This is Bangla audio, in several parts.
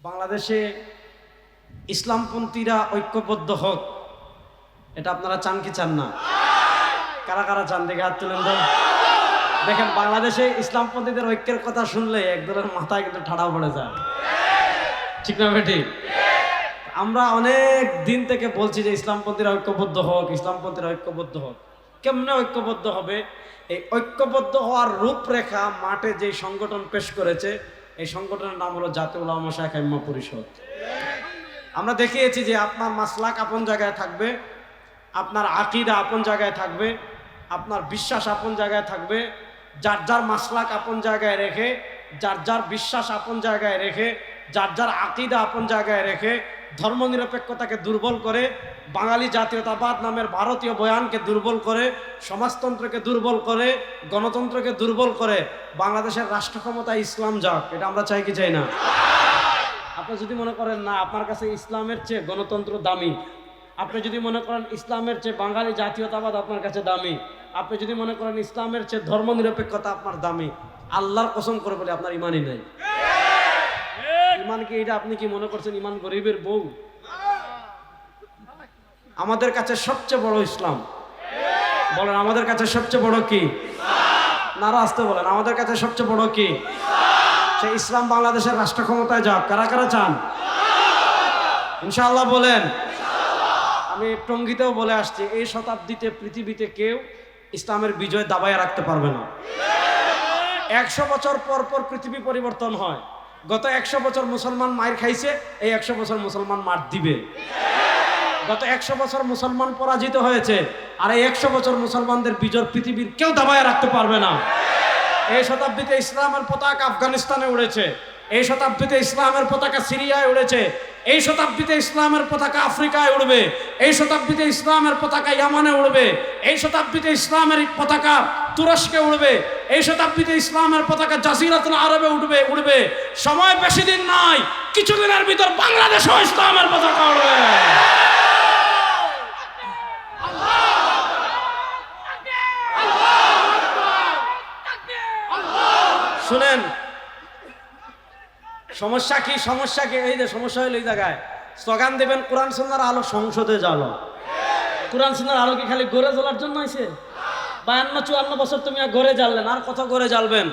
বাংলাদেশে ইসলামপন্থীরা ঐক্যবদ্ধ হোক, এটা আপনারা চান কি চান না? কারা কারা চান দেখে হাত তুলেন তো। দেখেন, বাংলাদেশে ইসলামপন্থীদের ঐক্যের কথা শুনলে একদলের মাথায় কিন্তু ঠাড়া পড়ে যায়, ঠিক না বেটি? আমরা অনেক দিন থেকে বলছি যে ইসলামপন্থীরা ঐক্যবদ্ধ হোক, ইসলামপন্থীরা ঐক্যবদ্ধ হোক। কেমনে ঐক্যবদ্ধ হবে? এই ঐক্যবদ্ধ হওয়ার রূপরেখা মাঠে যে সংগঠন পেশ করেছে, এই সংগঠনের নাম হলো জাতীয় উলামা শাইখ আইম্মা পরিষদ। আমরা দেখিয়েছি যে আপনার মাসলাক আপন জায়গায় থাকবে, আপনার আকীদা আপন জায়গায় থাকবে, আপনার বিশ্বাস আপন জায়গায় থাকবে। যার যার মাসলাক আপন জায়গায় রেখে, যার যার বিশ্বাস আপন জায়গায় রেখে, যার যার আকীদা আপন জায়গায় রেখে, ধর্মনিরপেক্ষতাকে দুর্বল করে, বাঙালি জাতীয়তাবাদ নামের ভারতীয় বয়ানকে দুর্বল করে, সমাজতন্ত্রকে দুর্বল করে, গণতন্ত্রকে দুর্বল করে বাংলাদেশের রাষ্ট্র ক্ষমতায় ইসলাম যাক, এটা আমরা চাই কি চাই না? আপনি যদি মনে করেন না আপনার কাছে ইসলামের চেয়ে গণতন্ত্র দামি, আপনি যদি মনে করেন ইসলামের চেয়ে বাঙালি জাতীয়তাবাদ আপনার কাছে দামি, আপনি যদি মনে করেন ইসলামের চেয়ে ধর্মনিরপেক্ষতা আপনার দামি, আল্লাহর কসম করে বলে আপনার ইমানই নাই। ইমান কি এটা? আপনি কি মনে করছেন ইমান গরিবের বউ? আমাদের কাছে সবচেয়ে বড় ইসলাম। বলেন, আমাদের কাছে সবচেয়ে বড় কি? নারা আসতে বলেন, আমাদের কাছে সবচেয়ে বড় কি? সেই ইসলাম বাংলাদেশের রাষ্ট্র ক্ষমতায় যাক। কারা কারা চান? ইনশাআল্লাহ বলেন। আমি টঙ্গীতেও বলে আসছি, এই শতাব্দীতে পৃথিবীতে কেউ ইসলামের বিজয় দাবায় রাখতে পারবে না। 100 বছর পর পর পৃথিবী পরিবর্তন হয়। গত 100 বছর মুসলমান মায়ের খাইছে, এই 100 বছর মুসলমান মার দিবে। গত 100 বছর মুসলমান পরাজিত হয়েছে, আর এই 100 বছর মুসলমানদের বিজয় পৃথিবীর কেউ দাবায় রাখতে পারবে না। এই শতাব্দীতে ইসলামের পতাকা আফগানিস্তানে উড়েছে, এই শতাব্দীতে ইসলামের পতাকা সিরিয়ায় উড়েছে, এই শতাব্দীতে ইসলামের পতাকা আফ্রিকায় উড়বে, এই শতাব্দীতে ইসলামের পতাকা ইয়ামানে উড়বে, এই শতাব্দীতে ইসলামের পতাকা তুরস্কে উড়বে, এই শতাব্দীতে ইসলামের পতাকা জাজিরাতুল আরবে উড়বে। সময় বেশি দিন নাই, কিছুদিনের ভিতর বাংলাদেশেও ইসলামের পতাকা উড়বে। শুনেন, সমস্যা কি? সমস্যা কি? এই যে সমস্যা হলো, এই জায়গায় স্লোগান দেবেন কোরআন সুন্নাহর আলো সংসদে জ্বালো। কোরআন সুন্নাহর আলো কি খালি গড়ে জ্বলার জন্য হয়েছে? 52-54 বছর তুমি গড়ে জ্বাললেন, আর কত গড়ে জ্বালবেন?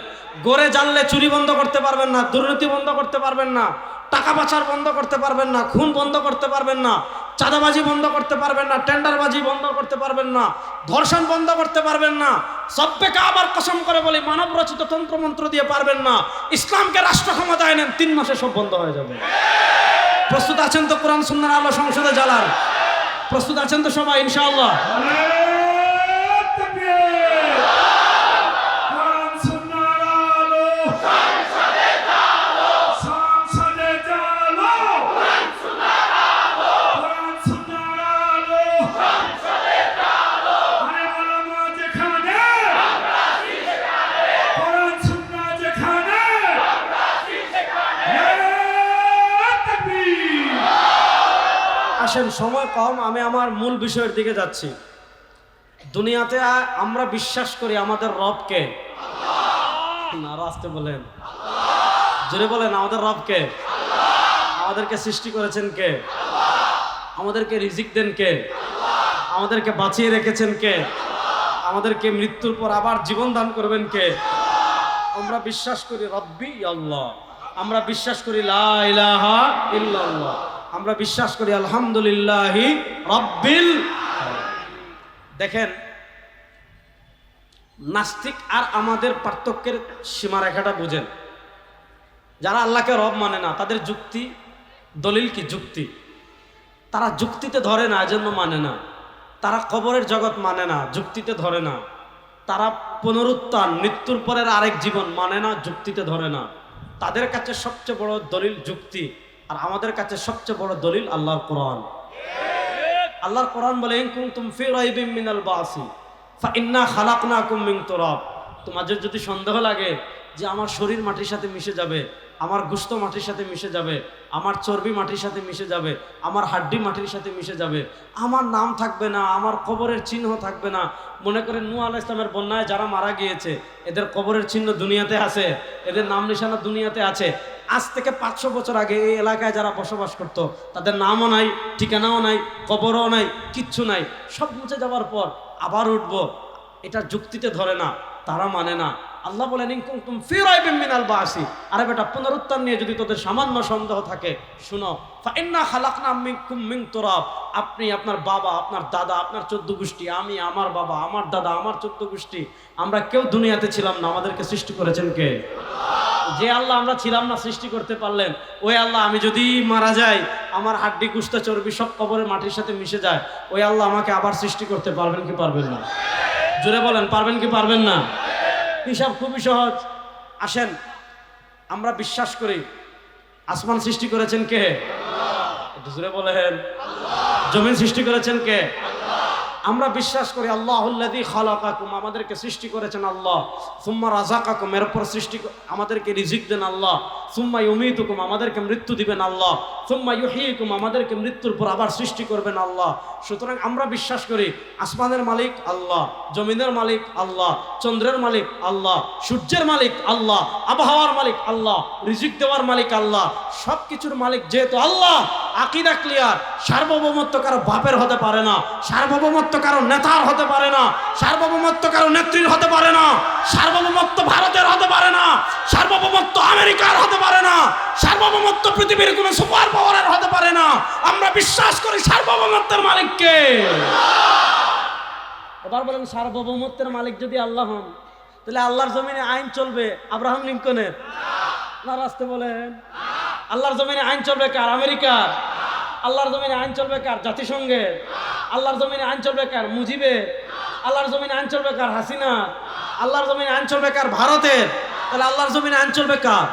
গড়ে জ্বাললে চুরি বন্ধ করতে পারবেন না, দুর্নীতি বন্ধ করতে পারবেন না, টাকা পাচার বন্ধ করতে পারবেন না, খুন বন্ধ করতে পারবেন না, চাঁদাবাজি বন্ধ করতে পারবেন না, টেন্ডারবাজি বন্ধ করতে পারবেন না, ধর্ষণ বন্ধ করতে পারবেন না, সব্যকে আবার কসম করে বলি মানব রচিত তন্ত্রমন্ত্র দিয়ে পারবেন না। ইসলামকে রাষ্ট্র ক্ষমতায় নেন, 3 মাসে সব বন্ধ হয়ে যাবে। প্রস্তুত আছেন তো কোরআন সুন্নাহর আলো সংসদে জ্বালার? প্রস্তুত আছেন তো সবাই ইনশাআল্লাহ? আসেন, সময় কম, আমি আমার মূল বিষয়ের দিকে যাচ্ছি। দুনিয়াতে আমরা বিশ্বাস করি আমাদের রবকে। না, আসতে বলেন, জোরে বলেন, আমাদের রবকে। আমাদেরকে সৃষ্টি করেছেন কে? আমাদেরকে রিজিক দেন কে? আমাদেরকে বাঁচিয়ে রেখেছেন কে? আমাদেরকে মৃত্যুর পর আবার জীবন দান করবেন কে? আমরা বিশ্বাস করি রব্বি আল্লাহ, আমরা বিশ্বাস করি লা ইলাহা ইল্লাল্লাহ, আমরা বিশ্বাস করি আলহামদুলিল্লাহি রাব্বিল। দেখেন, নাস্তিক আর আমাদের পার্থক্যের সীমারেখাটা বুঝেন। যারা আল্লাহকে রব মানে না, তাদের যুক্তি দলিল কি? যুক্তি। তারা যুক্তিতে ধরে না, এজন্য মানে না। তারা কবরের জগৎ মানে না, যুক্তিতে ধরে না। তারা পুনরুত্থান, মৃত্যুর পরের আরেক জীবন মানে না, যুক্তিতে ধরে না। তাদের কাছে সবচেয়ে বড় দলিল যুক্তি, আর আমাদের কাছে সবচেয়ে বড় দলিল আল্লাহর কোরআন। আল্লাহর কোরআন বলে, ইন কুনতুম ফি রাইবিন মিনাল বাসি ফাইন্না খালাকনাকুম মিন তুরাব। তোমাদের যদি সন্দেহ লাগে যে আমার শরীর মাটির সাথে মিশে যাবে, আমার গোশত মাটির সাথে মিশে যাবে, আমার চর্বি মাটির সাথে মিশে যাবে, আমার হাড্ডি মাটির সাথে মিশে যাবে, আমার নাম থাকবে না, আমার কবরের চিহ্ন থাকবে না। মনে করেন নূহ আলাইহিস সালামের বন্যায় যারা মারা গিয়েছে, এদের কবরের চিহ্ন দুনিয়াতে আছে, এদের নাম নিশানা দুনিয়াতে আছে। আজ থেকে 500 বছর আগে এই এলাকায় যারা বসবাস করত, তাদের নামও নাই, ঠিকানাও নাই, কবরও নাই, কিচ্ছু নাই, সব মুছে যাওয়ার পর আবার উঠবো, এটা যুক্তিতে ধরে না, তারা মানে না। আল্লাহ বলেন ইন কুনতুম ফি রাইবিন মিনাল বাসি, আরে বেটা পুনরুত্থান নিয়ে যদি তোদের সামান্য সন্দেহ থাকে, শুনো, ফা ইন্না খালাকনা মিনকুম মিন তুরাব, আপনি, আপনার বাবা, আপনার দাদা, আপনার 14 গোষ্ঠী, আমি, আমার বাবা, আমার দাদা, আমার 14 গোষ্ঠী, আমরা কেউ দুনিয়াতে ছিলাম না, আমাদেরকে সৃষ্টি করেছেন কে? যে আল্লাহ আমরা ছিলাম না সৃষ্টি করতে পারলেন, ওই আল্লাহ আমি যদি মারা যাই, আমার হাড্ডি কুস্তা চর্বি সব কবরের মাটির সাথে মিশে যায়, ওই আল্লাহ আমাকে আবার সৃষ্টি করতে পারবেন কি পারবেন না? জোরে বলেন, পারবেন কি পারবেন না? হিসাব খুবই সহজ। আসেন, আমরা বিশ্বাস করি আসমান সৃষ্টি করেছেন কে? একটু জোরে বলেন। জমিন সৃষ্টি করেছেন কে? আমরা বিশ্বাস করি আল্লাহুল্লাযী খালাকাকুম, আমাদেরকে সৃষ্টি করেছেন আল্লাহ, সুম্মা রাযাকাকুম, এরপর আমাদেরকে রিজিক দেন আল্লাহ, সুম্মা ইউমীতুকুম, আমাদেরকে মৃত্যু দিবেন আল্লাহ, সুম্মা ইউহয়িকুম, আমাদেরকে মৃত্যুর পর আবার সৃষ্টি করবেন আল্লাহ। সুতরাং আমরা বিশ্বাস করি আসমানের মালিক আল্লাহ, জমিনের মালিক আল্লাহ, চন্দ্রের মালিক আল্লাহ, সূর্যের মালিক আল্লাহ, আবহাওয়ার মালিক আল্লাহ, রিজিক দেওয়ার মালিক আল্লাহ, সব কিছুর মালিক যেহেতু আল্লাহ, আকীদা ক্লিয়ার। সার্বভৌমত্ব কারো বাপের হতে পারে না, সার্বভৌমত্ব কারো নেতার হতে পারে না, সার্বভৌমত্ব কারো নেত্রীর হতে পারে না, সার্বভৌমত্ব ভারতের হতে পারে না, সার্বভৌমত্ব আমেরিকার হতে পারে না, সার্বভৌমত্ব পৃথিবীর কোনো সুপার পাওয়ারের হতে পারে না। আমরা বিশ্বাস করি সার্বভৌমত্বের মালিককে। এবার বলেন, সার্বভৌমত্বের মালিক যদি আল্লাহ হন, তাহলে আল্লাহর জমিনে আইন চলবে আব্রাহাম লিঙ্কনের না? রাস্তে বলেন, আল্লাহর জমিনে আইন চলবে কার? আমেরিকার? আল্লাহর জমিনে আইন চলবে কার? জাতিসংঘের? আল্লাহর জমিনে আইন চলবে কার? মুজিবের? আল্লাহর জমিনে আইন চলবে কার? হাসিনা? আল্লাহর জমিনে আইন চলবে কার? ভারতের? তাহলে আল্লাহর জমিনে আইন চলবে কার?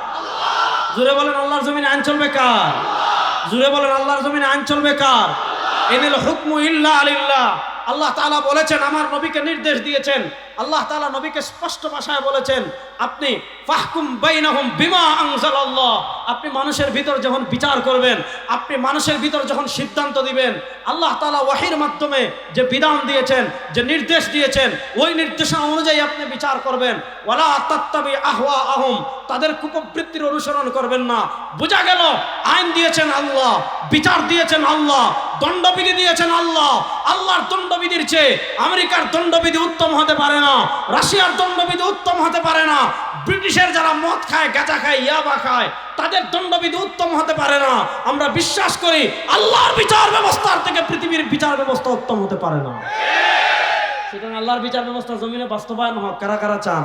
জুড়ে বলেন, আল্লাহর জমিনে আইন চলবে কার? জুড়ে বলেন, আল্লাহর জমিনে আইন চলবে কার? ইনিল হুকমু ইল্লা লিল্লাহ। আল্লাহ তাআলা বলেছেন, আমার নবীকে নির্দেশ দিয়েছেন, আল্লাহ তাআলা নবীকে স্পষ্ট ভাষায় বলেছেন, আপনি ফাহকুম বাইনাহুম বিমা আনজালাল্লাহ, আপনি মানুষের ভিতর যখন বিচার করবেন, আপনি মানুষের ভিতর যখন সিদ্ধান্ত দিবেন, আল্লাহ তাআলা ওয়াহির মাধ্যমে যে বিধান দিয়েছেন, যে নির্দেশ দিয়েছেন, ওই নির্দেশনা অনুযায়ী আপনি বিচার করবেন। ওয়ালা তাত্তাবি আহওয়াআহুম, তাদের কুপ্রবৃত্তির অনুসরণ করবেন না। বোঝা গেল, আইন দিয়েছেন আল্লাহ, বিচার দিয়েছেন আল্লাহ, দণ্ডবিধি দিয়েছেন আল্লাহ। আল্লাহর দণ্ডবিধির চেয়ে আমেরিকার দণ্ডবিধি উত্তম হতে পারে না, রাশিয়ার দণ্ডবিধি উত্তম হতে পারে না, ব্রিটিশের যারা মদ খায়, গাঁজা খায়, ইয়াবা খায়, তাদের দণ্ডবিধি উত্তম হতে পারে না। আমরা বিশ্বাস করি আল্লাহর বিচার ব্যবস্থার থেকে পৃথিবীর বিচার ব্যবস্থা উত্তম হতে পারে না। সুতরাং আল্লাহর বিচার ব্যবস্থা জমিনে বাস্তবায়ন হোক। কারা কারা চান?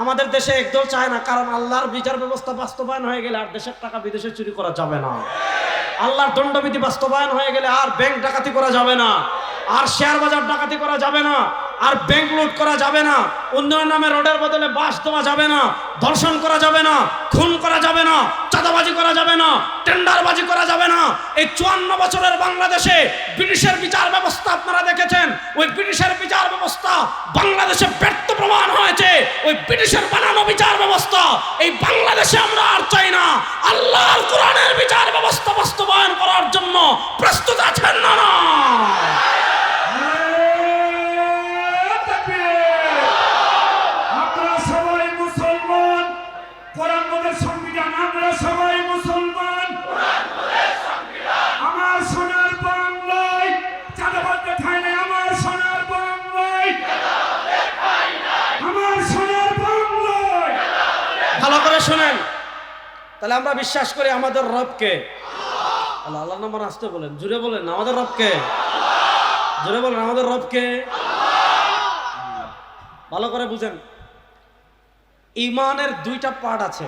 আমাদের দেশে একদল চায় না, কারণ আল্লাহর বিচার ব্যবস্থা বাস্তবায়ন হয়ে গেলে আর দেশের টাকা বিদেশে চুরি করা যাবে না। আল্লাহর দণ্ডবিধি বাস্তবায়ন হয়ে গেলে আর ব্যাংক ডাকাতি করা যাবে না, আর শেয়ার বাজার ডাকাতি করা যাবে না, আর ব্যাংক লুট করা যাবে না, উন্নয়ন নামে রোডের বদলে বাস দেওয়া যাবে না, ধর্ষণ করা যাবে না, খুন করা যাবে না, চাঁদাবাজি করা যাবে না, টেন্ডারবাজি করা যাবে না। এই 54 বছরের বাংলাদেশে ব্রিটিশের বিচার ব্যবস্থা আপনারা দেখেছেন, ওই ব্রিটিশের বিচার ব্যবস্থা বাংলাদেশে ব্যর্থ প্রমাণ হয়েছে। ওই ব্রিটিশের বানানো বিচার ব্যবস্থা এই বাংলাদেশে আমরা আর চাই না। আল্লাহর কোরআনের বিচার ব্যবস্থা বাস্তবায়ন করার জন্য প্রস্তুত আছেন না? না, ভালো করে শোনেন। তাহলে আমরা বিশ্বাস করি আমাদের রবকে আল্লাহ। আল্লাহ নাম্বার আসতে বলেন, জুড়ে বলেন, আমাদের রবকে, জুড়ে বলেন, আমাদের রবকে। ভালো করে বুঝেন, ঈমানের দুইটা পার্ট আছে,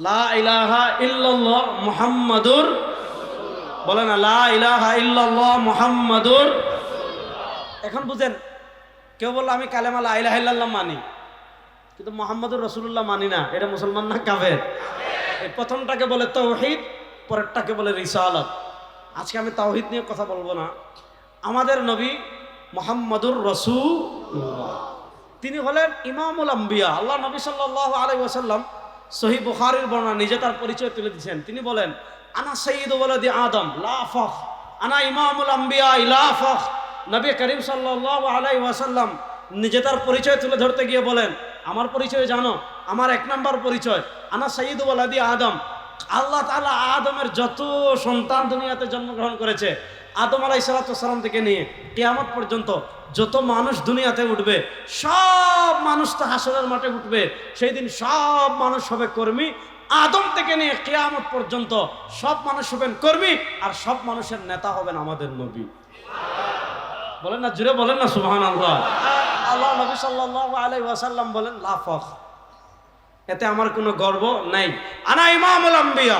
লা ইলাহা ইল্লাল্লাহ মুহাম্মাদুর, বলেন লা ইলাহা ইল্লাল্লাহ মুহাম্মাদুর। এখন বুঝেন, কেউ বললো আমি কালেমা লা ইলাহা ইল্লাল্লাহ মানি, কিন্তু মুহাম্মাদুর রাসূলুল্লাহ মানি না, এটা মুসলমান না কাফের? এই প্রথমটাকে বলে তাওহীদ, পরেরটাকে বলে রিসালাত। আজকে আমি তাওহীদ নিয়ে কথা বলবো না। আমাদের নবী মুহাম্মাদুর রাসূলুল্লাহ, তিনি হলেন ইমামুল আম্বিয়া। আল্লাহ নবী সাল্লাল্লাহু আলাইহি ওয়াসাল্লাম সহিহ বুখারীর বর্ণনা নিজে তার পরিচয় তুলে দিয়েছেন। তিনি বলেন, আনা সাইয়্যিদু ওয়ালাদি আদম লা ফখ, আনা ইমামুল আম্বিয়া লা ফখ। নবী করিম সাল্লাল্লাহু আলাইহি ওয়াসাল্লাম নিজে তার পরিচয় তুলে ধরতে গিয়ে বলেন, আমার পরিচয় জানো? আমার 1 নম্বর পরিচয়, আনা সাইয়্যিদু ওয়ালাদি আদম। আল্লাহ তাআলা আদমের যত সন্তান দুনিয়াতে জন্মগ্রহণ করেছে, আদম আলাইহিস সালাম থেকে নিয়ে কিয়ামত পর্যন্ত যত মানুষ দুনিয়াতে উঠবে, সব মানুষ তো হাসরের মাঠে উঠবে। সেই দিন সব মানুষ হবে কর্মী। আদম থেকে নিয়ে কিয়ামত পর্যন্ত সব মানুষ হবেন কর্মী, আর সব মানুষের নেতা হবেন আমাদের নবী। বলেন না, জুড়ে বলেন না সুবহানাল্লাহ। আল্লাহ নবী সাল্লাল্লাহু আলাইহি ওয়াসাল্লাম বলেন, লা ফখর, এতে আমার কোনো গর্ব নাই। আনা ইমামুল আম্বিয়া,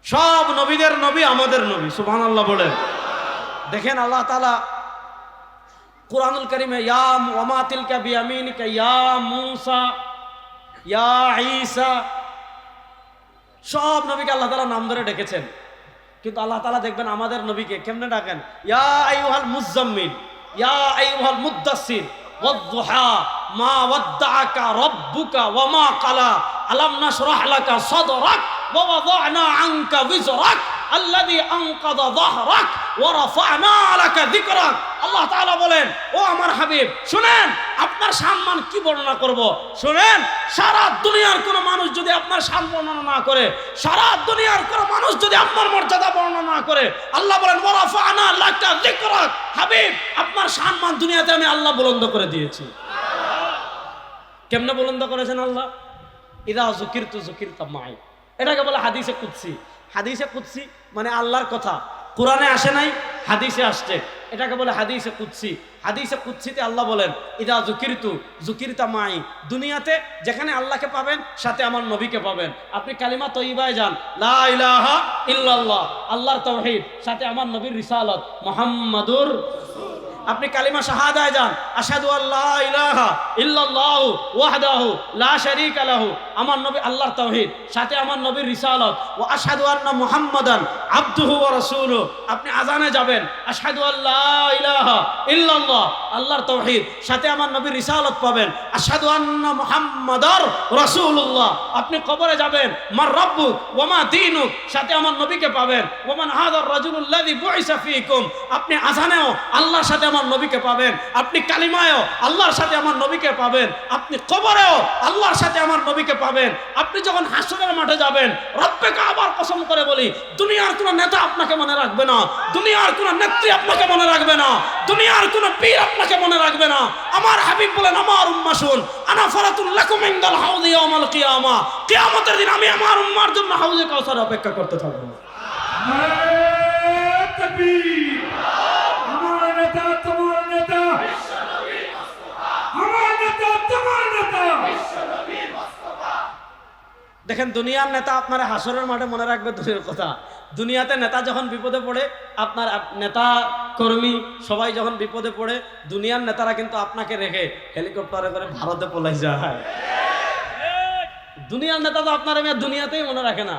সব নবীদের নবী আমাদের নবী। সুবহানাল্লাহ বলেন। দেখেন আল্লাহ তাআলা কুরআনুল কারীমে ইয়া ওয়া মা তিলকা বিয়ামিনিকা ইয়া মূসা ইয়া ঈসা, সব নবীকে আল্লাহ তাআলা নাম ধরে ডেকেছেন। কিন্তু আল্লাহ তাআলা দেখবেন আমাদের নবীকে কেমনে ডাকেন, ইয়া আইয়ুহাল মুযাম্মিল ইয়া আইয়ুহাল মুদ্দাসসির ওয়াদ-দুহা মা ওয়াদ্দাআকা রাব্বুকা ওয়া মা ক্বালা আলাম নাশরাহ লাকা সাদরাক ওয়া ওয়াদা'না আনকা বিজরাক আল্লাযী আনকাযা যাহরাক ওয়া রাফা'না লাকা যিকরাক। আল্লাহ তাআলা বলেন, ও আমার হাবিব শুনেন, আপনার সম্মান কি বর্ণনা করব। শুনেন, সারা দুনিয়ার কোন মানুষ যদি আপনার শান বর্ণনা না করে, সারা দুনিয়ার কোন মানুষ যদি আপনার মর্যাদা বর্ণনা না করে, আল্লাহ বলেন ওয়া রাফা'না লাকা যিকরাক, হাবিব আপনার সম্মান দুনিয়াতে আমি আল্লাহ বুলন্দ করে দিয়েছি। কেমনে বুলন্দ করেছেন আল্লাহ? ইদা যুকিরতু যুকিরতা মাই, এটাকে বলে হাদিসে কুদসি। হাদিসে কুদসি মানে আল্লাহর কথা, কোরআনে আসে নাই, হাদিসে আসছে, এটাকে বলে হাদিসে কুদসি। হাদিসে কুদসিতে আল্লাহ বলেন, ইদা যুকিরতু যুকিরতা মাই, দুনিয়াতে যেখানে আল্লাহকে পাবেন সাথে আমার নবীকে পাবেন। আপনি কালিমা তয়্যিবায় যান, লা ইলাহা ইল্লাল্লাহ, আল্লাহর তাওহীদ, সাথে আমার নবীর রিসালাত মুহাম্মাদুর। আপনি কালিমা শাহাদায় যান, আশহাদু আল্লা ইলাহা ইল্লাল্লাহু ওয়াহদাহু লা শারীকা লাহু, আমার নবী আল্লাহর তাওহীদ, সাথে আমার নবীর রিসালাত, ওয়া আশহাদু আন্না মুহাম্মাদান আবদুহু ওয়া রাসূলুহু। আপনি আযানে যাবেন, আশহাদু আল্লা ইলাহা ইল্লাল্লাহ, আল্লাহর তাওহীদ, সাথে আমার নবীর রিসালাত পাবেন, আশহাদু আন্না মুহাম্মাদার রাসূলুল্লাহ। আপনি কবরে যাবেন, মার রাব্বুক ওয়া মা দীনুক, সাথে আমার নবীকে পাবেন, ওয়া মান হাযার রাজুলুল্লাযী বুইসা ফীকুম। আপনি আযানেও আল্লাহর সাথে আমার নবীকে পাবেন, আপনি কালিমায়ও আল্লাহর সাথে আমার নবীকে পাবেন, আপনি কবরেও আল্লাহর সাথে আমার নবীকে পাবেন। আপনি যখন হাসরের মাঠে যাবেন, রব্বে কাবার কসম করে বলি, দুনিয়ার কোন নেতা আপনাকে মনে রাখবে না, দুনিয়ার কোন নেত্রী আপনাকে মনে রাখবে না, দুনিয়ার কোন পীর আপনাকে মনে রাখবে না। আমার হাবিব বলেন, আমার উম্মাহ শুন, আনা ফারাতুল লাকুম ইনদাল হাউযি ইয়াউমাল কিয়ামা, কিয়ামতের দিন আমি আমার উম্মার জন্য হাউজে কাউসার অপেক্ষা করতে থাকব। তাকবীর, আমার নেতা তোমার নেতা, আমার নেতা তোমার নেতা। দেখেন, দুনিয়ার নেতা আপনারা হাসরের মাঠে মনে রাখবে দূরের কথা, দুনিয়াতে নেতা যখন বিপদে পড়ে, আপনার নেতা কর্মী সবাই যখন বিপদে পড়ে, দুনিয়ার নেতারা কিন্তু আপনাকে রেখে হেলিকপ্টারে করে ভারতে পলাই যায়। দুনিয়ার নেতা তো আপনার দুনিয়াতেই মনে রাখে না।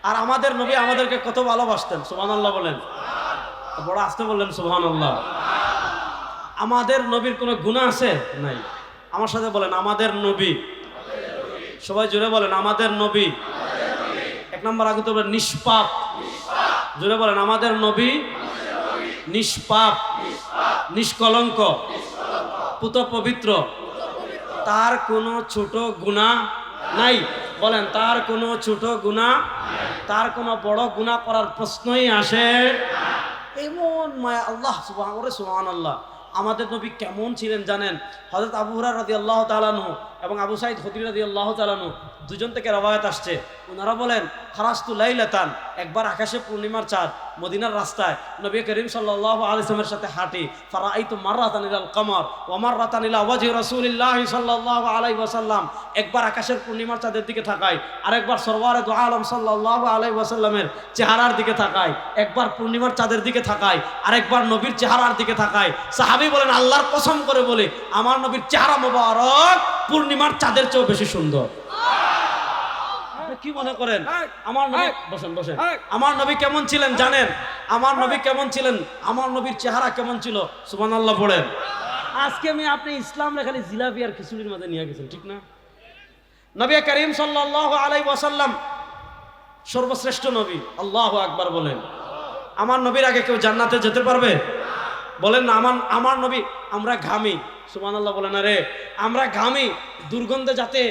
আর আমাদের নবী আমাদেরকে কত ভালোবাসতেন, সুবহানাল্লাহ বলেন, বড় আসতে বললেন সুবহানাল্লাহ। আমাদের নবীর কোনো গুনাহ আছে? নাই। আমার সাথে বলেন, আমাদের নবী, সবাই জুড়ে বলেন, আমাদের নবী। 1 নম্বর আগে তো বলেন নিষ্পাপ, জুড়ে বলেন, আমাদের নবী নিষ্পাপ, নিষ্কলঙ্ক, পুত পবিত্র, তার কোনো ছোট গুনাহ নাই। বলেন, তার কোনো ছোট গুনাহ, তার কোনো বড় গুনাহ করার প্রশ্নই আসে। এমন মায়া আল্লাহ সুবহানাল্লাহ। আমাদের নবী কেমন ছিলেন জানেন? হযরত আবু হুরায়রা রাদিয়াল্লাহু তাআলা আনহু এবং আবু সাঈদ খুদরী রাদিয়াল্লাহু তাআলা আনহু দুজন থেকে রওয়ায়াত আসছে। ওনারা বলেন, খারাজতু লাইলাতান, একবার আকাশে পূর্ণিমার চাঁদ, মদিনার রাস্তায় নবী করিম সাল্লাল্লাহু আলাইহি ওয়াসাল্লামের সাথে হাঁটি। ফারাআইতু মাররাতান ইলাল কমর ওয়া মাররাতান ইলা ওয়াজহি রাসূলিল্লাহি সাল্লাল্লাহু আলাইহি ওয়াসাল্লাম। একবার আকাশের পূর্ণিমার চাঁদের দিকে তাকাই, আরেকবার সরওয়ারে দু আলম সাল্লাল্লাহু আলাইহি ওয়াসাল্লামের চেহারার দিকে তাকাই। একবার পূর্ণিমার চাঁদের দিকে তাকাই, আরেকবার নবীর চেহারার দিকে তাকাই। সাহাবী বলেন, আল্লাহর কসম করে বলি, আমার নবীর চেহারা মোবারক পূর্ণিমার চাঁদের চেয়েও বেশি সুন্দর। কি মনে করেন আমার নবী? বসেন বসেন। আমার নবী কেমন ছিলেন জানেন? আমার নবী কেমন ছিলেন? আমার নবীর চেহারা কেমন ছিল? সুবহানাল্লাহ বলেন। আজকে আপনি ইসলাম খালি জিলাপি আর খিচুড়ির মধ্যে নিয়ে গেছেন, ঠিক না? নবী করিম সাল্লাল্লাহু আলাইহি ওয়াসাল্লাম সর্বশ্রেষ্ঠ নবী। আল্লাহু আকবার বলেন। আমার নবীর আগে কেউ জান্নাতে যেতে পারবে? বলেন না। আমার নবী, আমরা ঘামি, সুবহানাল্লাহ বলেন না রে, আমরা ঘামি, দুর্গন্ধে যাতে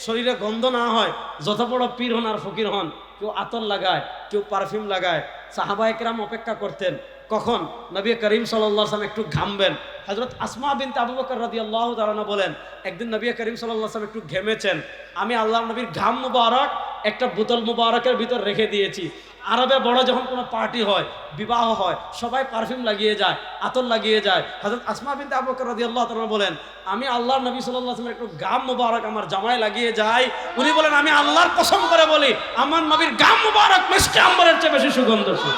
শরীরে গন্ধ না হয়, যত বড় পীর হন আর ফকির হন, কেউ আতর লাগায়, কেউ পারফিউম লাগায়। সাহাবায়ে কেরাম অপেক্ষা করতেন কখন নবী করিম সাল্লাল্লাহু আলাইহি ওয়াসাল্লাম একটু ঘামবেন। হযরত আসমা বিনতে আবু বকর রাদিয়াল্লাহু তাআলা আনহা বলেন, একদিন নবী করিম সাল্লাল্লাহু আলাইহি ওয়াসাল্লাম একটু ঘেমেছেন, আমি আল্লাহর নবীর ঘাম মুবারক একটা বোতল মুবারকের ভিতর রেখে দিয়েছি। আরবে বড় যখন কোনো পার্টি হয়, বিবাহ হয়, সবাই পারফিউম লাগিয়ে যায়, আতর লাগিয়ে যায়। হযরত আসমা বিনতে আবু বকর রাদিয়াল্লাহু তাআলা বলেন, আমি আল্লাহর নবী সাল্লাল্লাহু আলাইহি ওয়াসাল্লামের একটু ঘাম মুবারক আমার জামায় লাগিয়ে যাই। উনি বলেন, আমি আল্লাহর কসম করে বলি, আমার নবীর ঘাম মুবারক মিশকে আম্বরের চেয়ে বেশি সুগন্ধশীল।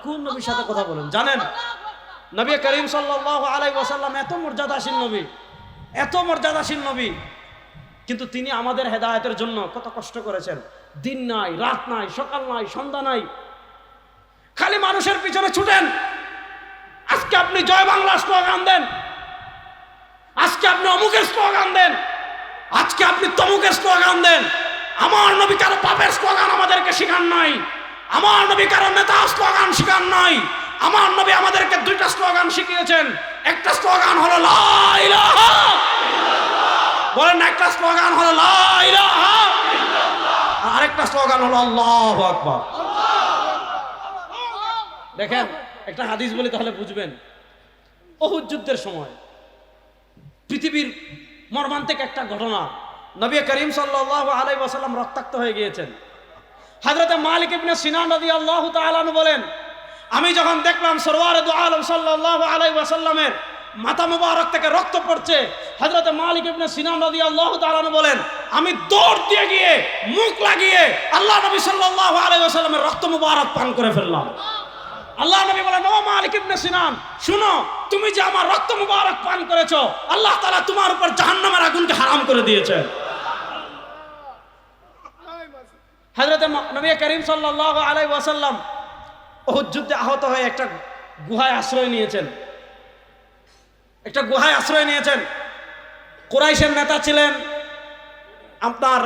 কোন নবীর সাথে কথা বলেন জানেন? নবী করিম সাল্লাল্লাহু আলাইহি ওয়াসাল্লাম এত মর্যাদাশীল নবী, এত মর্যাদাশীল নবী, কিন্তু তিনি আমাদের হেদায়েতের জন্য কত কষ্ট করেছেন। দিন নাই, রাত নাই, সকাল নাই, সন্ধ্যা নাই, খালি মানুষের পিছনে ছুটেন। আজকে আপনি জয় বাংলা স্লোগান দেন, আজকে আপনি অমুকের স্লোগান দেন, আজকে আপনি তমুকের স্লোগান দেন। আমার নবী কারো পাপের স্লোগান আমাদেরকে শিখান নাই, আমার নবী কারো নেতা স্লোগান শিখান নাই। আমার নবী আমাদেরকে দুইটা স্লোগান শিখিয়েছেন। একটা স্লোগান হলো লা ইলাহা ইল্লাল্লাহ, বলেন একটা স্লোগান হলো লা ইলাহা ইল্লাল্লাহ, আর আরেকটা স্লোগান হলো আল্লাহু আকবার। দেখেন একটা হাদিস বলি তাহলে বুঝবেন। উহুদ যুদ্ধের সময় পৃথিবীর মর্মান্তিক একটা ঘটনা, নবী করিম সাল্লাল্লাহু আলাইহি ওয়াসাল্লাম রক্তাক্ত হয়ে গিয়েছেন। হযরত মালিক ইবনে সিনান রাদিয়াল্লাহু তাআলা আনহু বলেন, আমি যখন দেখলাম সরওয়ারে দু আলম সাল্লাল্লাহু আলাইহি ওয়াসাল্লামের মাথা মুবারক থেকে রক্ত পড়ছে, হযরত মালিক ইবনে সিনান রাদিয়াল্লাহু তাআলা আনহু বলেন, আমি দৌড় দিয়ে গিয়ে মুখ লাগিয়ে আল্লাহ নবী সাল্লাল্লাহু আলাইহি ওয়াসাল্লামের রক্ত মুবারক পান করে ফেললাম। আল্লাহ নবী বলেন, ও মালিক ইবনে সিনান, শুনো, তুমি যে আমার রক্ত মুবারক পান করেছো, আল্লাহ তাআলা তোমার উপর জাহান্নামের আগুনকে হারাম করে দিয়েছেন। হযরত নবী করিম সাল্লাল্লাহু আলাইহি ওয়াসাল্লাম উহুদ যুদ্ধে আহত হয়ে একটা গুহায় আশ্রয় নিয়েছেন, একটা গুহায় আশ্রয় নিয়েছেন। কুরাইশের নেতা ছিলেন আপনার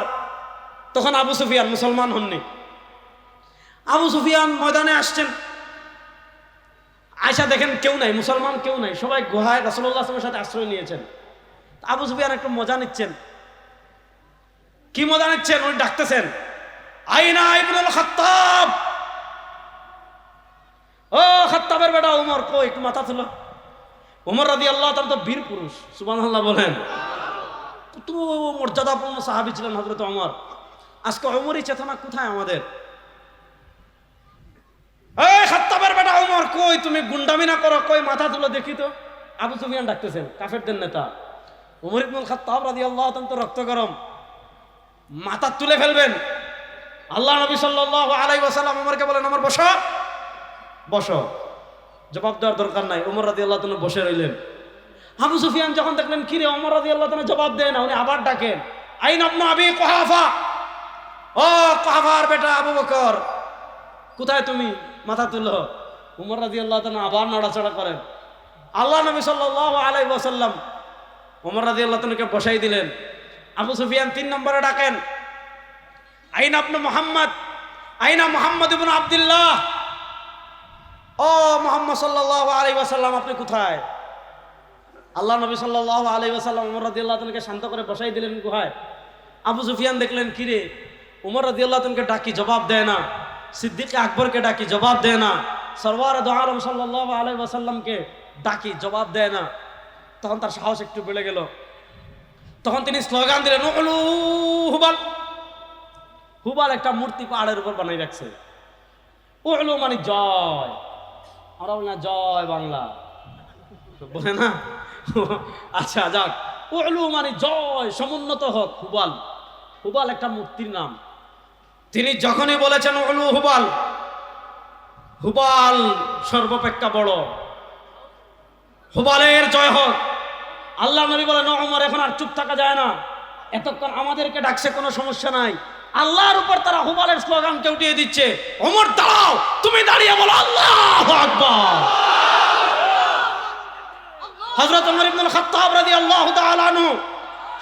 তখন আবু সুফিয়ান, মুসলমান হননি। আবু সুফিয়ান ময়দানে আসছেন, আয়সা দেখেন কেউ নাই, মুসলমান কেউ নাই, সবাই গুহায় রাসূলুল্লাহ সাল্লাল্লাহু আলাইহি ওয়াসাল্লামের সাথে আশ্রয় নিয়েছেন। আবু সুফিয়ান একটু মজা নিচ্ছেন। কি মজা নিচ্ছেন? উনি ডাকতেছেন, আইনা ইবনুল খাত্তাব, ও খাত্তাবের বেটা ওমর, কই একটু মাথা তুলো। ওমর রাদিয়াল্লাহু তাআলা তো বীর পুরুষ, সুবহানাল্লাহ বলেন, তো মর্যাদাপূর্ণ সাহাবী ছিলেন হযরত ওমর। আজকে ওমরই চেতনা কোথায় আমাদের? এই খাত্তাবের বেটা ওমর, কই তুমি গুন্ডামি না করো, কই মাথা তুলো দেখি তো। আবু সুফিয়ান ডাকতেছেন, কাফেরদের নেতা। ওমর ইবনুল খাত্তাব রাদিয়াল্লাহু তাআলা তো রক্ত গরম, মাথা তুলে ফেলবেন। আল্লাহ নবী সাল্লাল্লাহু আলাইহি ওয়াসাল্লাম ওমরকে বলেন, ওমর বসো, বসো, জবাব দেওয়ার দরকার নাই। ওমর রাদিয়াল্লাহু তাআলা বসে রইলেন। আবু সুফিয়ান যখন দেখলেন কি রে ওমর রাদিয়াল্লাহু তাআলা জবাব দেয় না, উনি আবার ডাকেন, আইন ইবনে আবি কুহাফা, ও কুহাফার বেটা আবু বকর, কোথায় তুমি? মাথা তুলো। ওমর রাদিয়াল্লাহু তাআলা আবার নড়াচড়া করেন। আল্লাহ নবী সাল্লাল্লাহু আলাইহি ওয়াসাল্লাম ওমর রাদিয়াল্লাহু তাআলাকে বসাই দিলেন। আবু সুফিয়ান 3 নম্বরে ডাকেন, আইনা ইবনে মুহাম্মদ, আইনা মুহাম্মদ ইবনে আব্দুল্লাহ, ও মুহাম্মদ সাল্লাল্লাহু আলাইহি ওয়াসাল্লাম আপনি কোথায়? আল্লাহ নবী সাল্লাল্লাহু আলাইহি ওয়াসাল্লাম ওমর রাদিয়াল্লাহু তাআলাকে শান্ত করে বসাই দিলেন গুহায়। আবু সুফিয়ান দেখলেন কি রে ওমর রাদিয়াল্লাহু তাআলাকে ডাকি জবাব দেয় না, সিদ্দিক আকবরকে ডাকি জবাব দেয় না, সরওয়ারে দু আলম সাল্লাল্লাহু আলাইহি ওয়াসাল্লামকে ডাকি জবাব দেয় না। তখন তার সাহস একটু বেড়ে গেল। তখন তিনি স্লোগান দিলেন, উলু হুবাল। হুবাল একটা মূর্তি পাহাড়ের উপর বানাই রাখছে। উলু মানে জয়, আমরা বলি না জয় বাংলা, বলে না? আচ্ছা যাক, উলু মানে জয়, সমুন্নত হোক। হুবাল, হুবাল একটা মূর্তির নাম। তিনি যখনই বলেছেন উলু হুবাল, হুবাল সর্বাপেক্ষা বড়, হুবালের জয় হোক। আল্লাহ নবী বলেন, ওমর এখন আর চুপ থাকা যায় না, এতক্ষণ আমাদেরকে ডাকছে, কোনো সমস্যা নাই। আল্লাহর উপর তারা হুবালের স্লোগানকে উঠিয়ে দিচ্ছে। ওমর দাঁড়াও, তুমি দাঁড়িয়ে বলো আল্লাহু আকবার। হযরত ওমর ইবনুল খাত্তাব রাদিয়াল্লাহু তাআলা আনহু,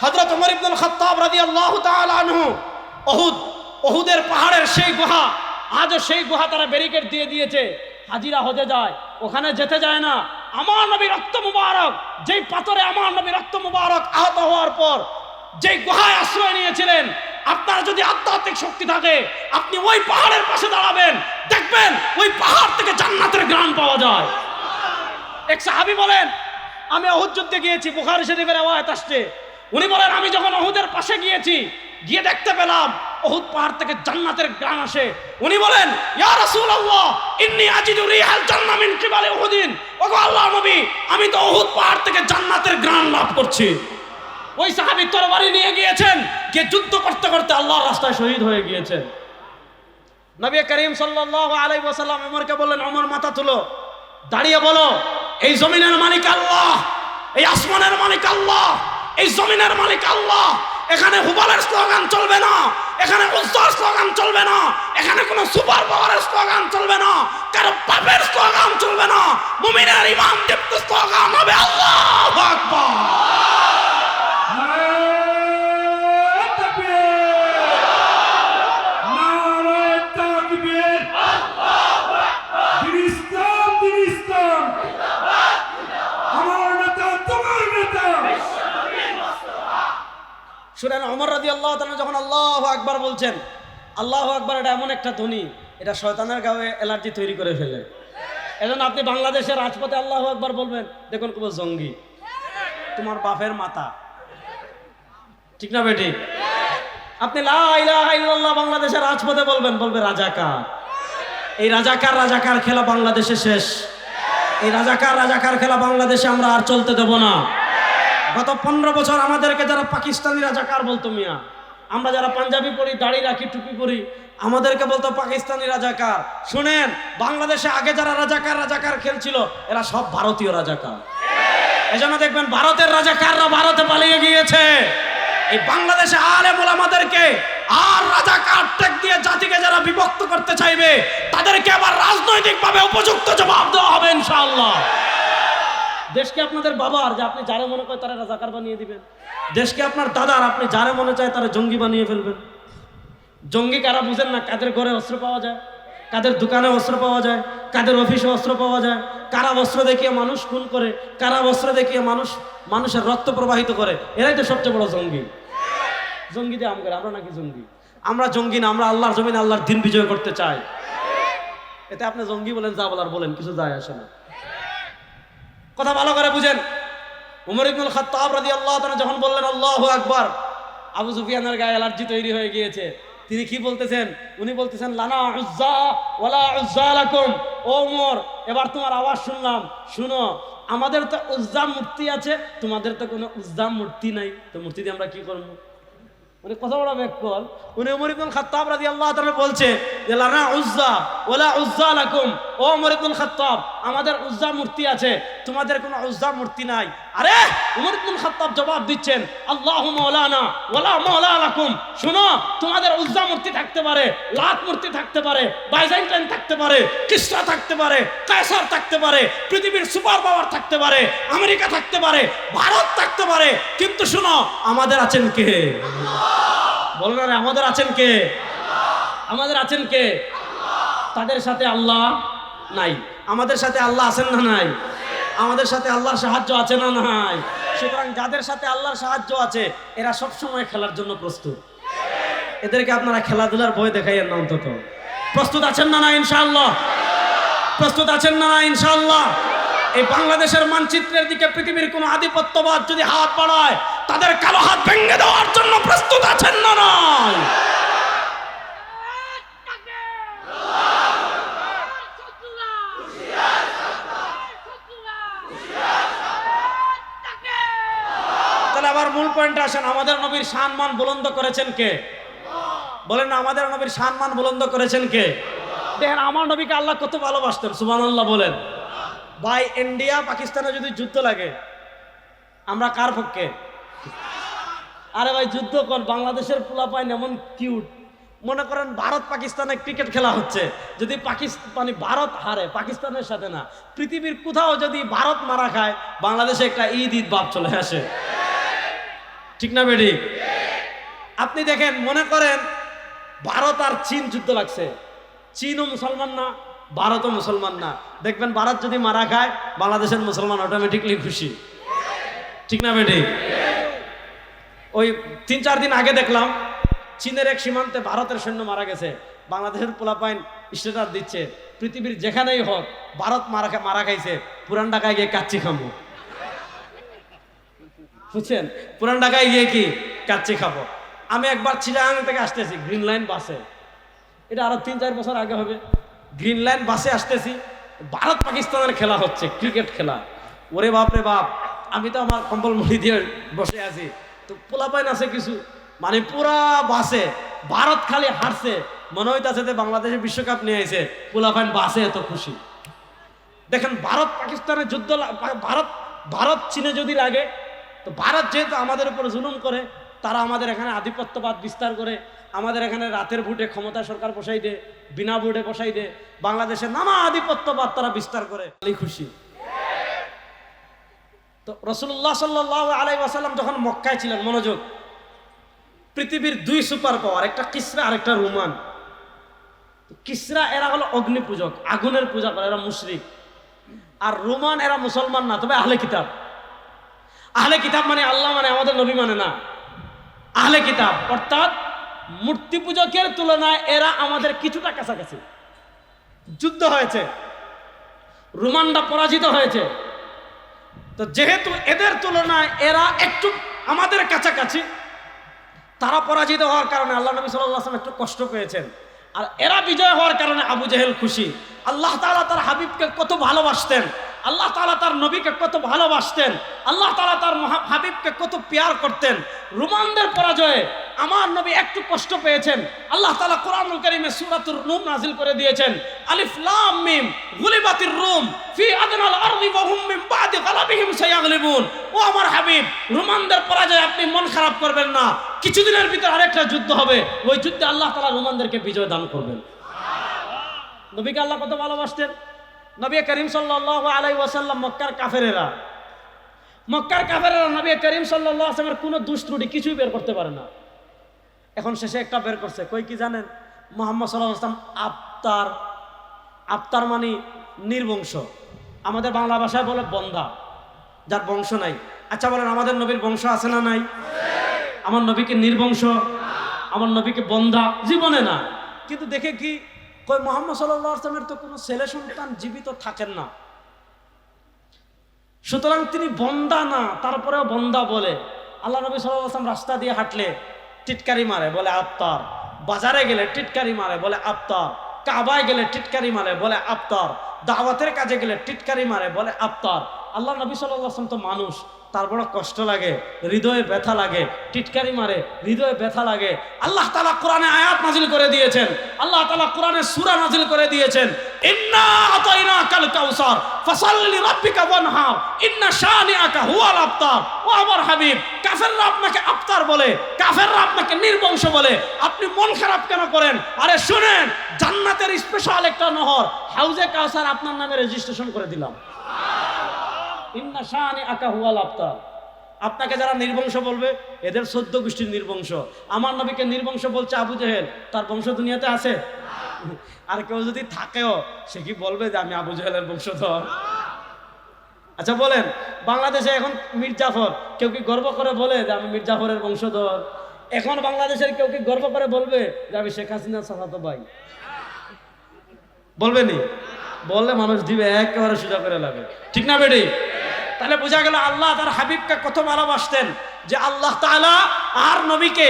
হযরত ওমর ইবনুল খাত্তাব রাদিয়াল্লাহু তাআলা আনহু উহুদের পাহাড়ের সেই গুহা, আজও সেই গুহা তারা ব্যারিকেড দিয়ে দিয়েছে। হাজিরা হজে যায়, ওখানে যেতে যায় না। আমার নবী রক্ত মুবারক, যেই পাথরে আমার নবী রক্ত মুবারক আহত হওয়ার পর যেই গুহায় আশ্রয় নিয়েছিলেন, আপনার যদি আধ্যাত্মিক শক্তি থাকে আপনি ওই পাহাড়ের পাশে দাঁড়াবেন, দেখবেন ওই পাহাড় থেকে জান্নাতের ঘ্রাণ পাওয়া যায়। এক সাহাবী বলেন, আমি উহুদ যুদ্ধে গিয়েছি, বুখারী শরীফের riwayat আসছে। উনি বলেন, আমি যখন উহুদের পাশে গিয়েছি, গিয়ে দেখতে পেলাম উহুদ পাহাড় থেকে জান্নাতের ঘ্রাণ আসে। উনি বলেন, ইয়া রাসূলুল্লাহ ইন্নী আজিদু রিহাল জান্নাহ মিন কিবালি উহুদিন। ওগো আল্লাহর নবী, আমি তো উহুদ পাহাড় থেকে জান্নাতের ঘ্রাণ লাভ করছি। ওই সাহাবী তরবারি নিয়ে গিয়েছেন, গিয়ে যুদ্ধ করতে করতে আল্লাহর রাস্তায় শহীদ হয়ে গিয়েছেন। নবী করিম সাল্লাল্লাহু আলাইহি ওয়াসাল্লাম ওমরকে বললেন, ওমর মাথা তুলো, দাঁড়িয়ে বলো, এই জমিনের মালিক আল্লাহ, এই আসমানের মালিক আল্লাহ, এই জমিনের মালিক আল্লাহ। এখানে হুবালের স্লোগান চলবে না, এখানে উজ্জার স্লোগান চলবে না, এখানে কোনো সুপার পাওয়ারের স্লোগান চলবে না, কারো পাপের স্লোগান চলবে না। মুমিনের ঈমান দীপ্ত স্লোগান হবে আল্লাহু আকবার। নারায়ে তাকবীর, নারায়ে তাকবীর, দিন ইসলাম, দিন ইসলাম, আমার নেতা তোমার নেতা। শুনেন, ওমর রাদিয়াল্লাহু তাআলা যখন আল্লাহু আকবার বলছেন, আল্লাহু আকবার এটা এমন একটা ধ্বনি, এটা শয়তানের গায়ে অ্যালার্জি তৈরি করে ফেলে। এজন্য আপনি বাংলাদেশের রাজপথে আল্লাহু আকবার বলবেন, দেখুন খুব জঙ্গি, তোমার বাপের মাথা, ঠিক না বেটি? আপনি লা ইলাহা ইল্লাল্লাহ বাংলাদেশের রাজপথে বলবেন, বলবে রাজাকার। এই রাজাকার খেলা বাংলাদেশে শেষ। এই রাজাকার খেলা বাংলাদেশে আমরা আর চলতে দেব না। গত 15 বছর আমাদেরকে যারা পাকিস্তানি রাজাকার বলতো, মিয়া, আমরা যারা পাঞ্জাবি পরি, দাড়ি রাখি, টুপি পরি, আমাদেরকে বলতো পাকিস্তানি রাজাকার। শুনেন, বাংলাদেশে আগে যারা রাজাকার খেলছিল, এরা সব ভারতীয় রাজাকার। এজন্য দেখবেন ভারতের রাজাকাররা ভারতে পালিয়ে গিয়েছে। এই বাংলাদেশে আলেম ওলামাদেরকে আর রাজাকার ট্যাগ দিয়ে জাতিকে যারা বিভক্ত করতে চাইবে, তাদেরকে আবার রাজনৈতিকভাবে উপযুক্ত জবাব দেওয়া হবে ইনশাআল্লাহ। দেশকে আপনাদের বাবার, যে আপনি যারে মনে করে তারা রাজাকার বানিয়ে দিবেন। দেশকে আপনার দাদার, আপনি যারে মনে চায় তারা জঙ্গি বানিয়ে ফেলবেন। জঙ্গি কারা বুঝেন না? কাদের ঘরে অস্ত্র পাওয়া যায়, কাদের দোকানে অস্ত্র পাওয়া যায়, কাদের অফিসে অস্ত্র পাওয়া যায়, কারা অস্ত্র দেখিয়ে মানুষ খুন করে, কারা অস্ত্র দেখিয়ে মানুষের রক্ত প্রবাহিত করে, এরাই তো সবচেয়ে বড় জঙ্গি। জঙ্গি দিয়ে আমরা নাকি জঙ্গি? আমরা জঙ্গি না, আমরা আল্লাহর জমিন, আল্লাহর দিন বিজয় করতে চাই। এতে আপনি জঙ্গি বলেন, যা বলার বলেন, কিছু যায় আসে না। কথা ভালো করে বুঝেন। উমর ইবনুল খাত্তাব রাদিয়াল্লাহু তাআলা যখন বললেন আল্লাহু আকবার, আবু সুফিয়ানের গায়ে অ্যালার্জি তৈরি হয়ে গিয়েছে। তিনি কি বলতেছেন? উনি বলতেছেন, লানা উজ্জা ওয়ালা উজ্জা লাকুম। ও উমর, এবার তোমার আওয়াজ শুনলাম, শুনো, আমাদের তো উজ্জা মূর্তি আছে, তোমাদের তো কোনো উজ্জা মূর্তি নাই, তো মূর্তি দিয়ে আমরা কি করবো? উনি কত বড় ব্যাককল। উনি উমর ইবনুল খাত্তাব রাদিয়াল্লাহু তাআলা বলছে যে লানা উজ্জা ওয়ালা উজ্জা লাকুম। ও উমর ইবনুল খাত্তাব, আমাদের উজ্জা মূর্তি আছে, তোমাদের কোনো উজ্জা মূর্তি নাই। আরে উমর ইবনুল খাত্তাব জবাব দিচ্ছেন, আল্লাহু মাওলানা ওয়ালা মাওলা লাকুম। শুনো, তোমাদের উজ্জা মূর্তি থাকতে পারে, লাত মূর্তি থাকতে পারে, বাইজেন্টাইন থাকতে পারে, কিসরা থাকতে পারে, কায়সার থাকতে পারে, পৃথিবীর সুপার পাওয়ার থাকতে পারে, আমেরিকা থাকতে পারে, ভারত থাকতে পারে, কিন্তু শুনো, আমাদের আছেন কে? বলেন না, আমাদের আছেন কে? আমাদের আছেন কে? তাদের সাথে আল্লাহ নাই, আমাদের সাথে আল্লাহ আছেন না নাই? আমাদের সাথে আল্লাহর সাহায্য আছে না নাই? সুতরাং যাদের সাথে আল্লাহর সাহায্য আছে, এরা সব সময় খেলার জন্য প্রস্তুত। এদেরকে আপনারা খেলাধুলার বই দেখাইয়েন না অন্তত। প্রস্তুত আছেন না না ইনশাআল্লাহ? প্রস্তুত আছেন না না ইনশাআল্লাহ? এই বাংলাদেশের মানচিত্রের দিকে পৃথিবীর কোন আধিপত্যবাদ যদি হাত বাড়ায়, তাদের কালো হাত ভেঙে দেওয়ার জন্য প্রস্তুত আছেন না নাই? তাহলে আবার মূল পয়েন্টে আসেন, আমাদের নবীর সম্মান বুলন্দ করেছেন কে? বলেন না, আমাদের নবীর সম্মান বুলন্দ করেছেন কে? দেখেন, আমার নবীকে আল্লাহ কত ভালোবাসতেন, সুবহানাল্লাহ বলেন। ভাই, ইন্ডিয়া পাকিস্তানে যদি যুদ্ধ লাগে, আমরা কার পক্ষে? আরে ভাই, যুদ্ধ কর, বাংলাদেশের পোলাপাইন এমন কিউট। মনে করেন ভারত পাকিস্তানে ক্রিকেট খেলা হচ্ছে, যদি ভারত হারে, পাকিস্তানের সাথে না, পৃথিবীর কোথাও যদি ভারত মারা খায়, বাংলাদেশে একটা ঈদ ভাব চলে আসে, ঠিক না বেডি? আপনি দেখেন, মনে করেন ভারত আর চীন যুদ্ধ লাগছে, চীনও মুসলমান না, ভারতও মুসলমান না। দেখবেন ভারত যদি মারা খায় বাংলাদেশের মুসলমান অটোমেটিকলি খুশি, ঠিক না বেটি? ওই 3-4 দিন আগে দেখলাম চীনের এক সীমান্তে ভারতের সৈন্য মারা গেছে, বাংলাদেশের পোলাপাইন স্ট্যাটাস দিচ্ছে পৃথিবীর যেখানেই হোক ভারত মারা খাইছে, পুরান ঢাকায় গিয়ে কাচ্চি খাবো। বুঝছেন, পুরান ঢাকায় গিয়ে কি কাচ্চি খাবো। আমি একবার চিটাগাং থেকে আসতেছি গ্রিন লাইন বাসে, এটা আরো 3-4 বছর আগে হবে, গ্রিন লাইন বাসে আসতেছি, ভারত পাকিস্তানের খেলা হচ্ছে, ক্রিকেট খেলা। ওরে বাপ রে বাপ, আমি তো আমার কম্বল মুড়ি দিয়ে বসে আছি, তো পোলাপাইন আছে কিছু, মানে পুরা বাসে ভারত খালি হারছে, মনে হইতাছে যে বাংলাদেশে বিশ্বকাপ নিয়ে আইছে, পোলাপাইন বাসে এত খুশি। দেখেন ভারত পাকিস্তানের যুদ্ধ, ভারত চীনে যদি লাগে, তো ভারত যেহেতু আমাদের উপর জুলুম করে, তারা আমাদের এখানে আধিপত্যবাদ বিস্তার করে, আমাদের এখানে রাতের ভোটে ক্ষমতা সরকার বসাই দে, বিনা ভোটে বসাই দে, বাংলাদেশে নানা আধিপত্যবাদ তারা বিস্তার করে, খুশি। তো রাসূলুল্লাহ সাল্লাল্লাহু আলাইহি ওয়াসাল্লাম যখন মক্কায় ছিলেন, মনোযোগ, পৃথিবীর 2 সুপার পাওয়ার, একটা কিসরা আর একটা রোমান। কিসরা এরা হলো অগ্নি পূজক, আগুনের পূজা করে, এরা মুশরিক। আর রোমান এরা মুসলমান না, তবে আহলে কিতাব। আহলে কিতাব মানে আল্লাহ মানে আমাদের নবী মানে না, আহলে কিতাব অর্থাৎ মূর্তি পূজকের তুলনায় এরা আমাদের কিছুটা কাছাকাছি। যুদ্ধ হয়েছে, রোমানরা পরাজিত হয়েছে, তো যেহেতু এদের তুলনায় এরা একটু আমাদের কাছাকাছি, তারা পরাজিত হওয়ার কারণে আল্লাহ নবী সাল্লাল্লাহু আলাইহি ওয়াসাল্লাম একটু কষ্ট পেয়েছেন, আর এরা বিজয় হওয়ার কারণে আবু জেহেল খুশি। আল্লাহ তাআলা তার হাবিবকে কত ভালোবাসতেন, আল্লাহ তাআলা তার নবীকে কত ভালোবাসতেন, আল্লাহ তাআলা তার হাবিবকে কত প্যার করতেন। রোমানদের পরাজয়ে আমার নবী একটু কষ্ট পেয়েছেন। আল্লাহ তাআলা কোরআনুল কারীমে সূরাতুর রুম নাযিল করে দিয়েছেন, আলিফ লাম মিম গুলিবাতির রুম ফি আদনাল আরদি ওয়া হুম মিন বাদি গালাবিহিম সায়াগলিবুন। ও আমার হাবিব, রোমানদের পরাজয়ে আপনি মন খারাপ করবেন না, কিছুদিনের ভিতর আরেকটা যুদ্ধ হবে, ওই যুদ্ধে আল্লাহ তাআলা রোমানদেরকে বিজয় দান করবেন। নবীকে আল্লাহ কত ভালোবাসতেন। নবী করিম সাল্লাল্লাহু আলাইহি ওয়াসাল্লাম মক্কার কাফেরেরা নবী করিম সাল্লাল্লাহু আলাইহি ওয়াসাল্লামের কোনো দুষ্ট ত্রুটি কিছুই বের করতে পারে না। এখন শেষে একটা বের করছে, কই কি জানেন? মুহাম্মদ সাল্লাল্লাহু আলাইহি ওয়াসাল্লাম আফতার মানে নির্বংশ, আমাদের বাংলা ভাষায় বলে বন্ধা, যার বংশ নাই। আচ্ছা বলেন, আমাদের নবীর বংশ আছে না নাই? আমার নবীকে নির্বংশ, আমার নবীকে বন্ধা জীবনে না। কিন্তু দেখে কি কই, মুহাম্মদ সাল্লাল্লাহু আলাইহি ওয়াসাল্লামের তো কোনো ছেলে সন্তান জীবিত থাকেন না, সুতরাং তিনি বন্ধা না, তারপরেও বন্ধা বলে। আল্লাহ নবী সাল্লাল্লাহু আলাইহি ওয়াসাল্লাম রাস্তা দিয়ে হাঁটলে টিটকারি মারে, বলে আফতার। বাজারে গেলে টিটকারি মারে, বলে আফতার। কাবায় গেলে টিটকারি মারে, বলে আফতার। দাওয়াতের কাজে গেলে টিটকারি মারে, বলে আফতার। আল্লাহ নবী সাল্লাল্লাহু আলাইহি ওয়াসাল্লাম তো মানুষ, তার বড় কষ্ট লাগে, হৃদয়ে ব্যথা লাগে, টিটকারি মারে, হৃদয়ে ব্যথা লাগে। আল্লাহ তাআলা কোরআনে আয়াত নাজিল করে দিয়েছেন, আল্লাহ তাআলা কোরআনে সূরা নাজিল করে দিয়েছেন, ইন্না আতাইনাকাল কাউসার ফাসাল্লি রাব্বিকা ওয়ানহার ইন্না শানিআকা হুয়াল আবতার। ও আমার হাবিব, কাফেররা আপনাকে আবতার বলে, কাফেররা আপনাকে নির্বংশ বলে, আপনি মন খারাপ কেন করেন? আরে শুনেন, জান্নাতের স্পেশাল একটা নহর হাউজে কাউসার আপনার নামে রেজিস্ট্রেশন করে দিলাম। ইন্না শানিআকা হুয়াল আবতার। আপনাকে যারা নির্বংশ বলবে, এদের 14 গোষ্ঠীর নির্বংশ। আমার নবীকে নির্বংশ বলছে আবু জেহেল, তার বংশ দুনিয়াতে আছে? আর কেউ যদি থাকেও, সে কি বলবে যে আমি আবু জেহেলের বংশধর? আচ্ছা বলেন, বাংলাদেশে এখন মীর জাফর, কেউ কি গর্ব করে বলে যে আমি মীর জাফরের বংশধর? এখন বাংলাদেশের কেউ কি গর্ব করে বলবে যে আমি শেখ হাসিনার চাচাতো ভাই? বলবেনি? বললে মানুষ দিবে একেবারে সোজা করে লাগে, ঠিক না বেটি? তাহলে বোঝা গেল আল্লাহ তার হাবিবকে কত ভালোবাসতেন, যে আল্লাহ তাআলা আর নবীকে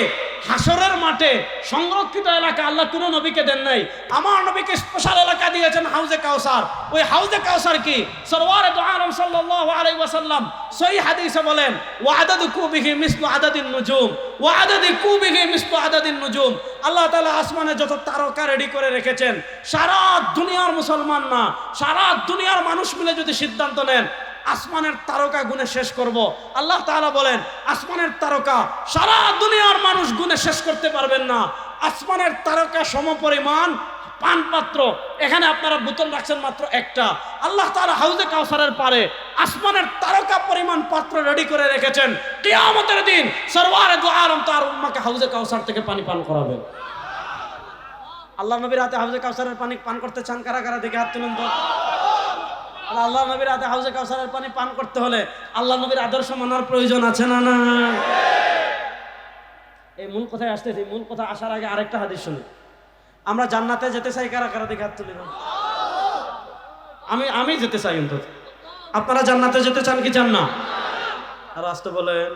হাসরের মাঠে সংরক্ষিত এলাকা আল্লাহ কোনো নবীকে দেন নাই। আমার নবীকে স্পেশাল এলাকা দিয়েছেন হাউজে কাউসার। ওই হাউজে কাউসার কি? সরওয়ারে দু আলম সাল্লাল্লাহু আলাইহি ওয়াসাল্লাম সহিহ হাদিসে বলেন, ওয়া আদাদু কুবিহি মিসলু আদাদিন নুজুম, ওয়া আদাদি কুবিহি মিসলু আদাদিন নুজুম। আল্লাহ তাআলা আসমানে যত তারকা রেডি করে রেখেছেন, সারা দুনিয়ার মুসলমান না, সারা দুনিয়ার মানুষ মিলে যদি সিদ্ধান্ত নেন আসমানের তারকা গুণে শেষ করব, আল্লাহ তাআলা বলেন আসমানের তারকা সারা দুনিয়ার মানুষ গুণে শেষ করতে পারবেন না। আসমানের তারকা সমপরিমাণ পানপাত্র, এখানে আপনারা বোতল রাখছেন মাত্র একটা। আল্লাহ তাআলা হাউজে কাউসারের পারে আসমানের তারকা পরিমাণ পাত্র রেডি করে রেখেছেন। কিয়ামতের দিন সরওয়ারে দু আলম তার উম্মাকে হাউজে কাউসার থেকে পানি পান করাবেন। আল্লাহ নবীর হাতে হাউজে কাউসারের পানি পান করতে চান কারা কারা? দেখে হাত তুলুন তো। আল্লাহ নবীর হাতে হাউজে কাউসারের পানি পান করতে হলে আল্লাহ নবীর আদর্শ মানার প্রয়োজন আছে না? না। এই মূল কথায় আসতেছি। মূল কথা আসার আগে আরেকটা হাদিস শুনি। আমরা জান্নাতে যেতে চাই কারা কারা? দেখে হাত তুলি না। আমি যেতে চাই। অন্তত আপনারা জান্নাতে যেতে চান কি চান না? আর আসতে বলেন।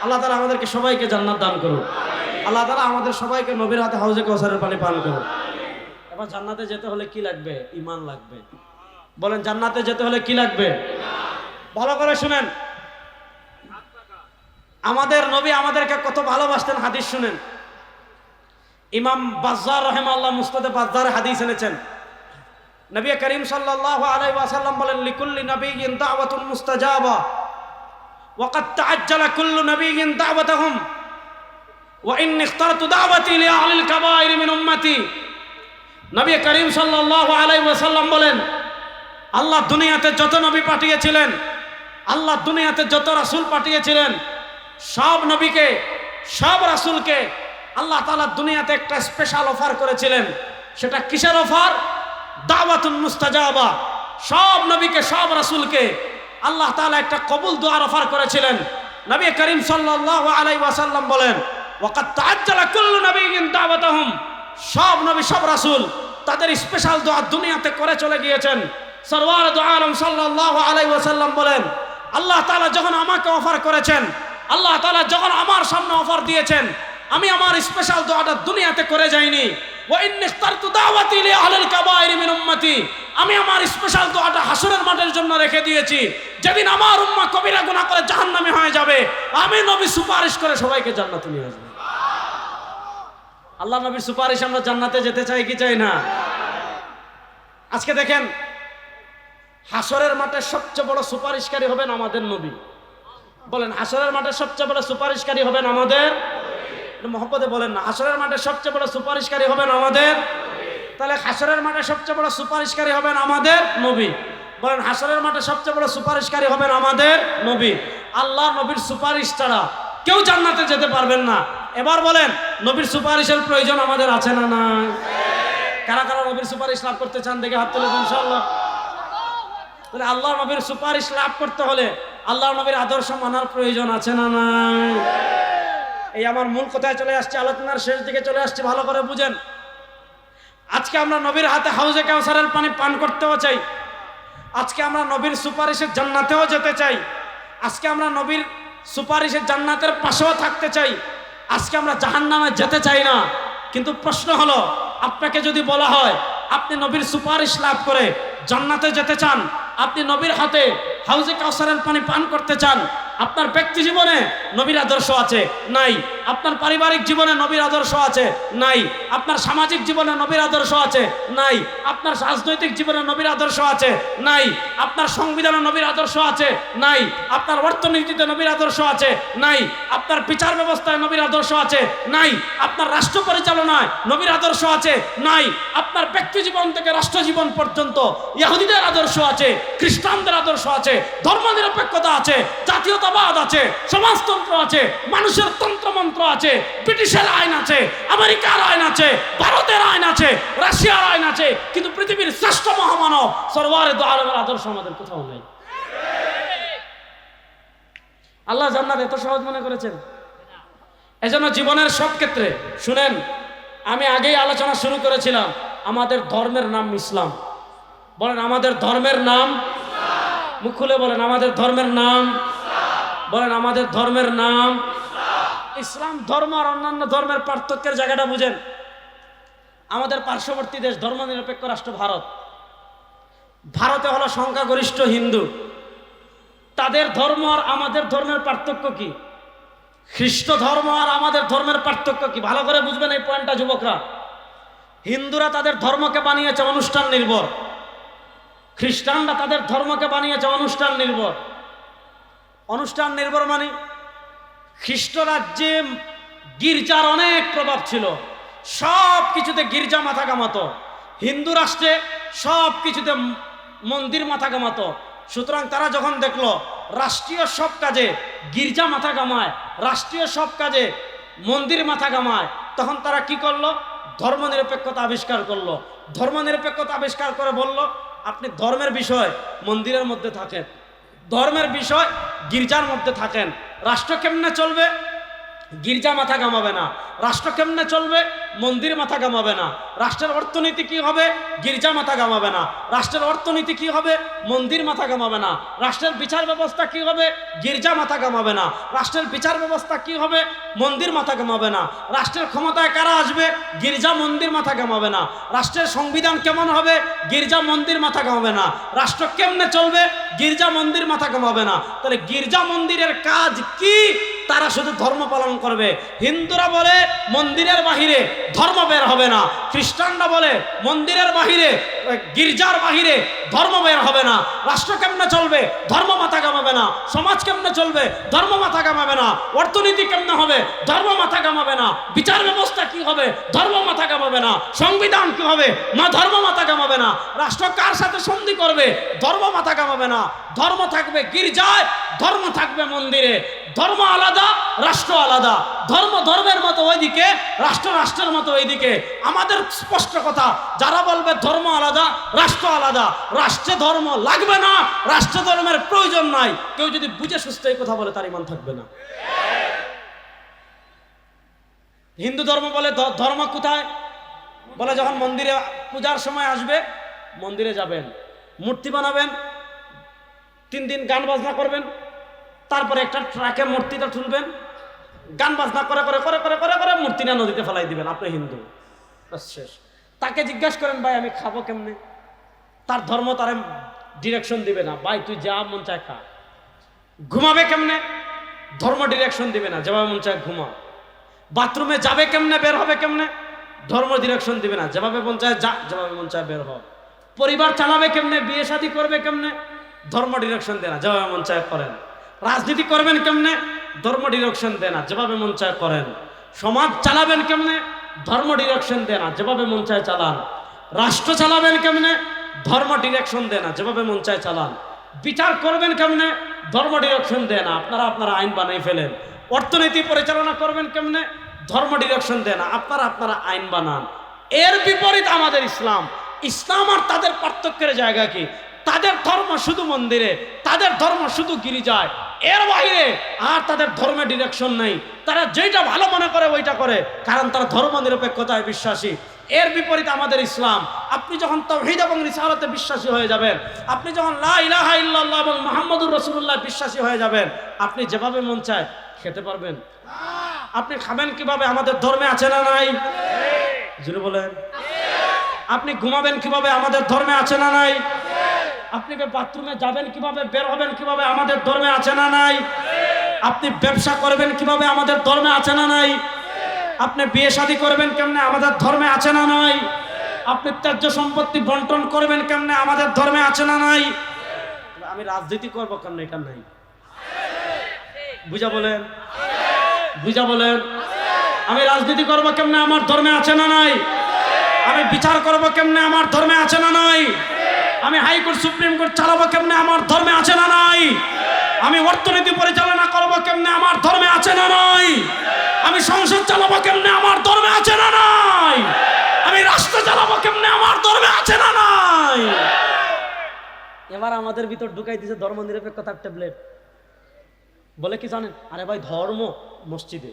আল্লাহ তাআলা আমাদেরকে সবাইকে জান্নাত দান করুন। আল্লাহ তাআলা আমাদের সবাইকে নবীর হাতে হাউজে কাউসারের পানি পান করুন। এবার জান্নাতে যেতে হলে কি লাগবে? ঈমান লাগবে। বলেন জান্নাতে যেতে হলে কি লাগবে? ভালো করে শুনেন। আমাদের নবী আমাদেরকে কত ভালোবাসতেন হাদিস শুনেন। ইমাম বাজ্জার রাহিমাহুল্লাহ মুসনাদে বাজ্জারে হাদিস এনেছেন। নবী করিম সাল্লাল্লাহু আলাইহি ওয়াসাল্লাম বলেন, লিকুল্লি নাবিয়্যিন দাওয়াতুন মুস্তাজাবা ওয়া ক্বাদ তাআজ্জালা কুল্লু নাবিয়্যিন দাওয়াতাহুম ওয়া ইন্নী ইখতারতু দাওয়াতি লিআহলিল কাবায়ির মিন উম্মতি। নবী করিম সাল্লাল্লাহু আলাইহি ওয়াসাল্লাম বলেন, আল্লাহ দুনিয়াতে যত নবী পাঠিয়েছিলেন, আল্লাহ দুনিয়াতে যত রাসূল পাঠিয়েছিলেন, সব নবীকে, সব রাসূলকে আল্লাহ তাআলা দুনিয়াতে একটা স্পেশাল অফার করেছিলেন। সেটা কিসের অফার? দাওয়াতুন মুস্তাজাবা। সব নবীকে, সব রাসূলকে আল্লাহ তাআলা একটা কবুল দুআর অফার করেছিলেন। নবী করিম সাল্লাল্লাহু আলাইহি ওয়াসাল্লাম বলেন, ওয়াকাদ তাআজ্জালা কুল্লু নাবিয়্যিন দাওয়াতাহুম। সব নবী, সব রাসূল তাদের স্পেশাল দোয়া দুনিয়াতে করে চলে গিয়েছেন। সরওয়ার দু আলম সাল্লাল্লাহু আলাইহি ওয়াসাল্লাম বলেন, আল্লাহ তাআলা যখন আমাকে অফার করেছেন, আল্লাহ তাআলা যখন আমার সামনে অফার দিয়েছেন, আমি আমার স্পেশাল দোয়াটা দুনিয়াতে করে যাইনি। ওয়া ইন্নী ইখতারতু দাওয়াতি লিআহলিল কাবায়ির মিন উম্মতি। আমি আমার স্পেশাল দোয়াটা হাসরের মাঠের জন্য রেখে দিয়েছি। যেদিন আমার উম্মাহ কবিরা গুনাহ করে জাহান্নামী হয়ে যাবে, আমি নবী সুপারিশ করে সবাইকে জান্নাতে নিয়ে আসব। আল্লাহ নবীর সুপারিশ আমরা জান্নাতে যেতে চাই কি চাই না? আজকে দেখেন, হাসরের মাঠে সবচেয়ে বড় সুপারিশকারী হবেন আমাদের নবী। বলেন হাসরের মাঠে সবচেয়ে বড় সুপারিশকারী হবেন আমাদের মহব্বতে বলেন না, হাসরের মাঠে সবচেয়ে বড় সুপারিশকারী হবেন আমাদের। তাহলে হাসরের মাঠে সবচেয়ে বড় সুপারিশকারী হবেন আমাদের নবী। বলেন হাসরের মাঠে সবচেয়ে বড় সুপারিশকারী হবেন আমাদের নবী। আল্লাহ নবীর সুপারিশ ছাড়া কেউ জান্নাতে যেতে পারবেন না। এবার বলেন নবীর সুপারিশের প্রয়োজন আমাদের আছে না নাই? কারা কারা নবীর সুপারিশ লাভ করতে চান দেখে হাত তুলে ইনশাআল্লাহ। তাহলে আল্লাহ নবীর সুপারিশ লাভ করতে হলে আল্লাহ নবীর আদর্শ মানার প্রয়োজন আছে না নাই? এই আমার মূল কথায় চলে আসছে, আলোচনার শেষ দিকে চলে আসছে, ভালো করে বুঝেন। আজকে আমরা নবীর হাতে হাউজে কাউসারের পানি পান করতেও চাই। আজকে আমরা নবীর সুপারিশের জান্নাতেও যেতে চাই। আজকে আমরা নবীর সুপারিশের জান্নাতের পাশেও থাকতে চাই। আজকে আমরা জাহান্নামে যেতে চাই না। কিন্তু প্রশ্ন হলো, আপনাকে যদি বলা হয় আপনি নবীর সুপারিশ লাভ করে জান্নাতে যেতে চান, আপনি নবীর হাতে হাউজে কাউসারের পানি পান করতে চান, আপনার ব্যক্তি জীবনে নবীর আদর্শ আছে নাই? আপনার পারিবারিক জীবনে নবীর আদর্শ আছে নাই? আপনার সামাজিক জীবনে নবীর আদর্শ আছে নাই? আপনার রাজনৈতিক জীবনে নবীর আদর্শ আছে নাই? আপনার সংবিধানে নবীর আদর্শ আছে নাই? আপনার অর্থনীতিতে নবীর আদর্শ আছে নাই? আপনার বিচার ব্যবস্থায় নবীর আদর্শ আছে নাই? আপনার রাষ্ট্র পরিচালনায় নবীর আদর্শ আছে নাই? আপনার ব্যক্তি জীবন থেকে রাষ্ট্র জীবন পর্যন্ত ইহুদিদের আদর্শ আছে, খ্রিস্টানদের আদর্শ আছে, ধর্মনিরপেক্ষতা আছে, জাতীয়তাবাদ আছে, সমাজতন্ত্র আছে, মানুষের তন্ত্রমন্ত্র আছে, ব্রিটিশের আইন আছে, আমেরিকার আইন আছে, ভারতের আইন আছে, রাশিয়ার আইন আছে, কিন্তু পৃথিবীর শ্রেষ্ঠ মহামানব সরওয়ারে দু আলমের আদর্শ আমাদের কোথাও নেই। আল্লাহ জান্নাত এত সহজ মনে করেছেন? এজন্য জীবনের সব ক্ষেত্রে শুনেন, আমি আগেই আলোচনা শুরু করেছিলাম, আমাদের ধর্মের নাম ইসলাম। বলেন আমাদের ধর্মের নাম, মুখ খুলে বলেন আমাদের ধর্মের নাম, বলেন আমাদের ধর্মের নাম ইসলাম। ধর্ম আর অন্যান্য ধর্মের পার্থক্যের জায়গাটা বুঝেন। আমাদের পার্শ্ববর্তী দেশ ধর্মনিরপেক্ষ রাষ্ট্র ভারত। ভারতে হলো সংখ্যাগরিষ্ঠ হিন্দু। তাদের ধর্ম আর আমাদের ধর্মের পার্থক্য কি? খ্রিস্ট ধর্ম আর আমাদের ধর্মের পার্থক্য কি? ভালো করে বুঝবেন এই পয়েন্টটা যুবকরা। হিন্দুরা তাদের ধর্মকে বানিয়েছে অনুষ্ঠান নির্ভর, খ্রিস্টানরা তাদের ধর্মকে বানিয়েছে অনুষ্ঠান নির্ভর। অনুষ্ঠান নির্ভর মানে খ্রিস্ট রাজ্যে গির্জার অনেক প্রভাব ছিল, সব কিছুতে গির্জা মাথা কামাতো। হিন্দু রাষ্ট্রে সব কিছুতে মন্দির মাথা কামাতো। সুতরাং তারা যখন দেখলো রাষ্ট্রীয় সব কাজে গির্জা মাথা কামায়, রাষ্ট্রীয় সব কাজে মন্দির মাথা কামায়, তখন তারা কি করলো? ধর্মনিরপেক্ষতা আবিষ্কার করলো। ধর্মনিরপেক্ষতা আবিষ্কার করে বলল, আপনি ধর্মের বিষয় মন্দিরের মধ্যে থাকেন, ধর্মের বিষয় গির্জার মধ্যে থাকেন। রাষ্ট্র কেমনে চলবে? গির্জা মাথা কামাবে না। রাষ্ট্র কেমনে চলবে? মন্দির মাথা কামাবে না। রাষ্ট্রের অর্থনীতি কি হবে? গির্জা মাথা কামাবে না। রাষ্ট্রের অর্থনীতি কি হবে? মন্দির মাথা কামাবে না। রাষ্ট্রের বিচার ব্যবস্থা কি হবে? গির্জা মাথা কামাবে না। রাষ্ট্রের বিচার ব্যবস্থা কি হবে? মন্দির মাথা কামাবে না। রাষ্ট্রের ক্ষমতায় কারা আসবে? গির্জা মন্দির মাথা কামাবে না। রাষ্ট্রের সংবিধান কেমন হবে? গির্জা মন্দির মাথা কামাবে না। রাষ্ট্র কেমনে চলবে? গির্জা মন্দির মাথা কামাবে না। তাহলে গির্জা মন্দিরের কাজ কি? তারা শুধু ধর্ম পালন করবে। হিন্দুরা বলে মন্দিরের বাহিরে ধর্ম বের হবে না। খ্রিস্টানরা বলে মন্দিরের বাহিরে, গির্জার বাহিরে ধর্ম বের হবে না। রাষ্ট্র কেমনে চলবে? ধর্ম মাথা কামাবে না। সমাজ কেমনে চলবে? ধর্ম মাথা কামাবে না। অর্থনীতি কেমনে হবে? ধর্ম মাথা কামাবে না। বিচার ব্যবস্থা কি হবে? ধর্ম মাথা কামাবে না। সংবিধান কি হবে? ধর্ম মাথা কামাবে না। রাষ্ট্র কার সাথে সন্ধি করবে? ধর্ম মাথা কামাবে না। ধর্ম থাকবে গির্জায়, ধর্ম থাকবে মন্দিরে। ধর্ম আলাদা, রাষ্ট্র আলাদা। ধর্ম ধর্মের মতো ওইদিকে, রাষ্ট্র রাষ্ট্রের মতো ওইদিকে। আমাদের স্পষ্ট কথা, যারা বলবে ধর্ম আলাদা, রাষ্ট্র আলাদা, রাষ্ট্রে ধর্ম লাগবে না, রাষ্ট্র ধর্মের প্রয়োজন নাই, কেউ যদি বুঝে সুস্থ এই কথা বলে তার ঈমান থাকবে না। হিন্দু ধর্ম বলে ধর্ম কোথায়? বলে যখন মন্দিরে পূজার সময় আসবে, মন্দিরে যাবেন, মূর্তি বানাবেন, 3 দিন গান বাজনা করবেন, তারপরে একটা ট্রাকে মূর্তিটা তুলবেন, গান বাজনা করে করে করে করে করে করে মূর্তি না নদীতে ফেলাই দিবেন। আপনি হিন্দু, শেষ। তাকে জিজ্ঞাসা করেন, ভাই আমি খাবো কেমনে? তার ধর্ম তার ডিরেকশন দিবে না। ভাই তুই যা মন চায় খা। ঘুমাবে কেমনে? ধর্ম ডিরেকশন দিবে না, যেভাবে মন চায় ঘুমা। বাথরুমে যাবে কেমনে, বের হবে কেমনে? ধর্ম ডিরেকশন দিবে না, যেভাবে মন চায় যা, যেভাবে মন চায় বের হ। পরিবার চালাবে কেমনে, বিয়ে শাদী করবে কেমনে? ধর্ম ডিরেকশন দেয় না, যেভাবে মন চায় করেন। রাজনীতি করবেন কেমনে? ধর্ম ডিরেকশন দেয় না, যেভাবে মন চায় করেন। সমাজ চালাবেন কেমনে? ধর্ম ডিরেকশন দেয় না, যেভাবে মন চায় চালান। রাষ্ট্র চালাবেন কেমনে? ধর্ম ডিরেকশন দেয় না, যেভাবে মন চায় চালান। বিচার করবেন কেমনে? ধর্ম ডিরেকশন দেয় না, আপনারা আইন বানাই ফেলেন। অর্থনীতি পরিচালনা করবেন কেমনে? ধর্ম ডিরেকশন দেয় না, আপনারা আইন বানান। এর বিপরীত আমাদের ইসলাম। ইসলাম আর তাদের পার্থক্যের জায়গা কি? তাদের ধর্ম শুধু মন্দিরে, তাদের ধর্ম শুধু গির্জায়, এর বাইরে আর তাদের ধর্মে ডিরেকশন নেই। তারা যেটা ভালো মনে করে ওইটা করে, কারণ তারা ধর্ম নিরপেক্ষতায় বিশ্বাসী। এর বিপরীত আমাদের ইসলাম। আপনি যখন তাওহীদ এবং রিসালাতে বিশ্বাসী হয়ে যাবেন, আপনি যখন লা ইলাহা ইল্লাল্লাহ এবং মুহাম্মদুর রাসূলুল্লাহ বিশ্বাসী হয়ে যাবেন, আপনি যেভাবে মন চায় খেতে পারবেন। আপনি খাবেন কিভাবে? আমাদের ধর্মে আছে না নাই? জোরে বলেন। আপনি ঘুমাবেন কিভাবে? আমাদের ধর্মে আছে না নাই? আপনি বাথরুমে যাবেন কিভাবে, বের হবেন কিভাবে? আমাদের ধর্মে আছে না নাই? আপনি ব্যবসা করবেন কিভাবে? আমাদের ধর্মে আছে না নাই? আপনি বিয়ে শাদী করবেন কেমনে? আমাদের ধর্মে আছে না নাই? আপনি ত্যায্য সম্পত্তি বন্টন করবেন কেমনে? আমাদের ধর্মে আছে না নাই? আমি রাজনীতি করবো কেমনে? এটা নাই। বুঝা বলেন, বুঝা বলেন। আমি রাজনীতি করবো কেমনে? আমার ধর্মে আছে না নাই? আমি বিচার করবো কেমনে? আমার ধর্মে আছে না নাই? আমি হাইকোর্ট সুপ্রিম কোর্ট চালাবো কেমনে? আমার ধর্মে আছে না নাই? আমি অর্থনীতি পরিচালনা করবো কেমনে? আমার ধর্মে আছে না নাই? আমি সংসদ চালাবো কেমনে? আমার ধর্মে আছে না নাই? আমি রাষ্ট্র চালাবো কেমনে? আমার ধর্মে আছে না নাই? এবার আমাদের ভিতর ঢুকাই দিয়েছে ধর্ম নিরপেক্ষতার ট্যাবলেট। বলে কি জানেন? আরে ভাই ধর্ম মসজিদে,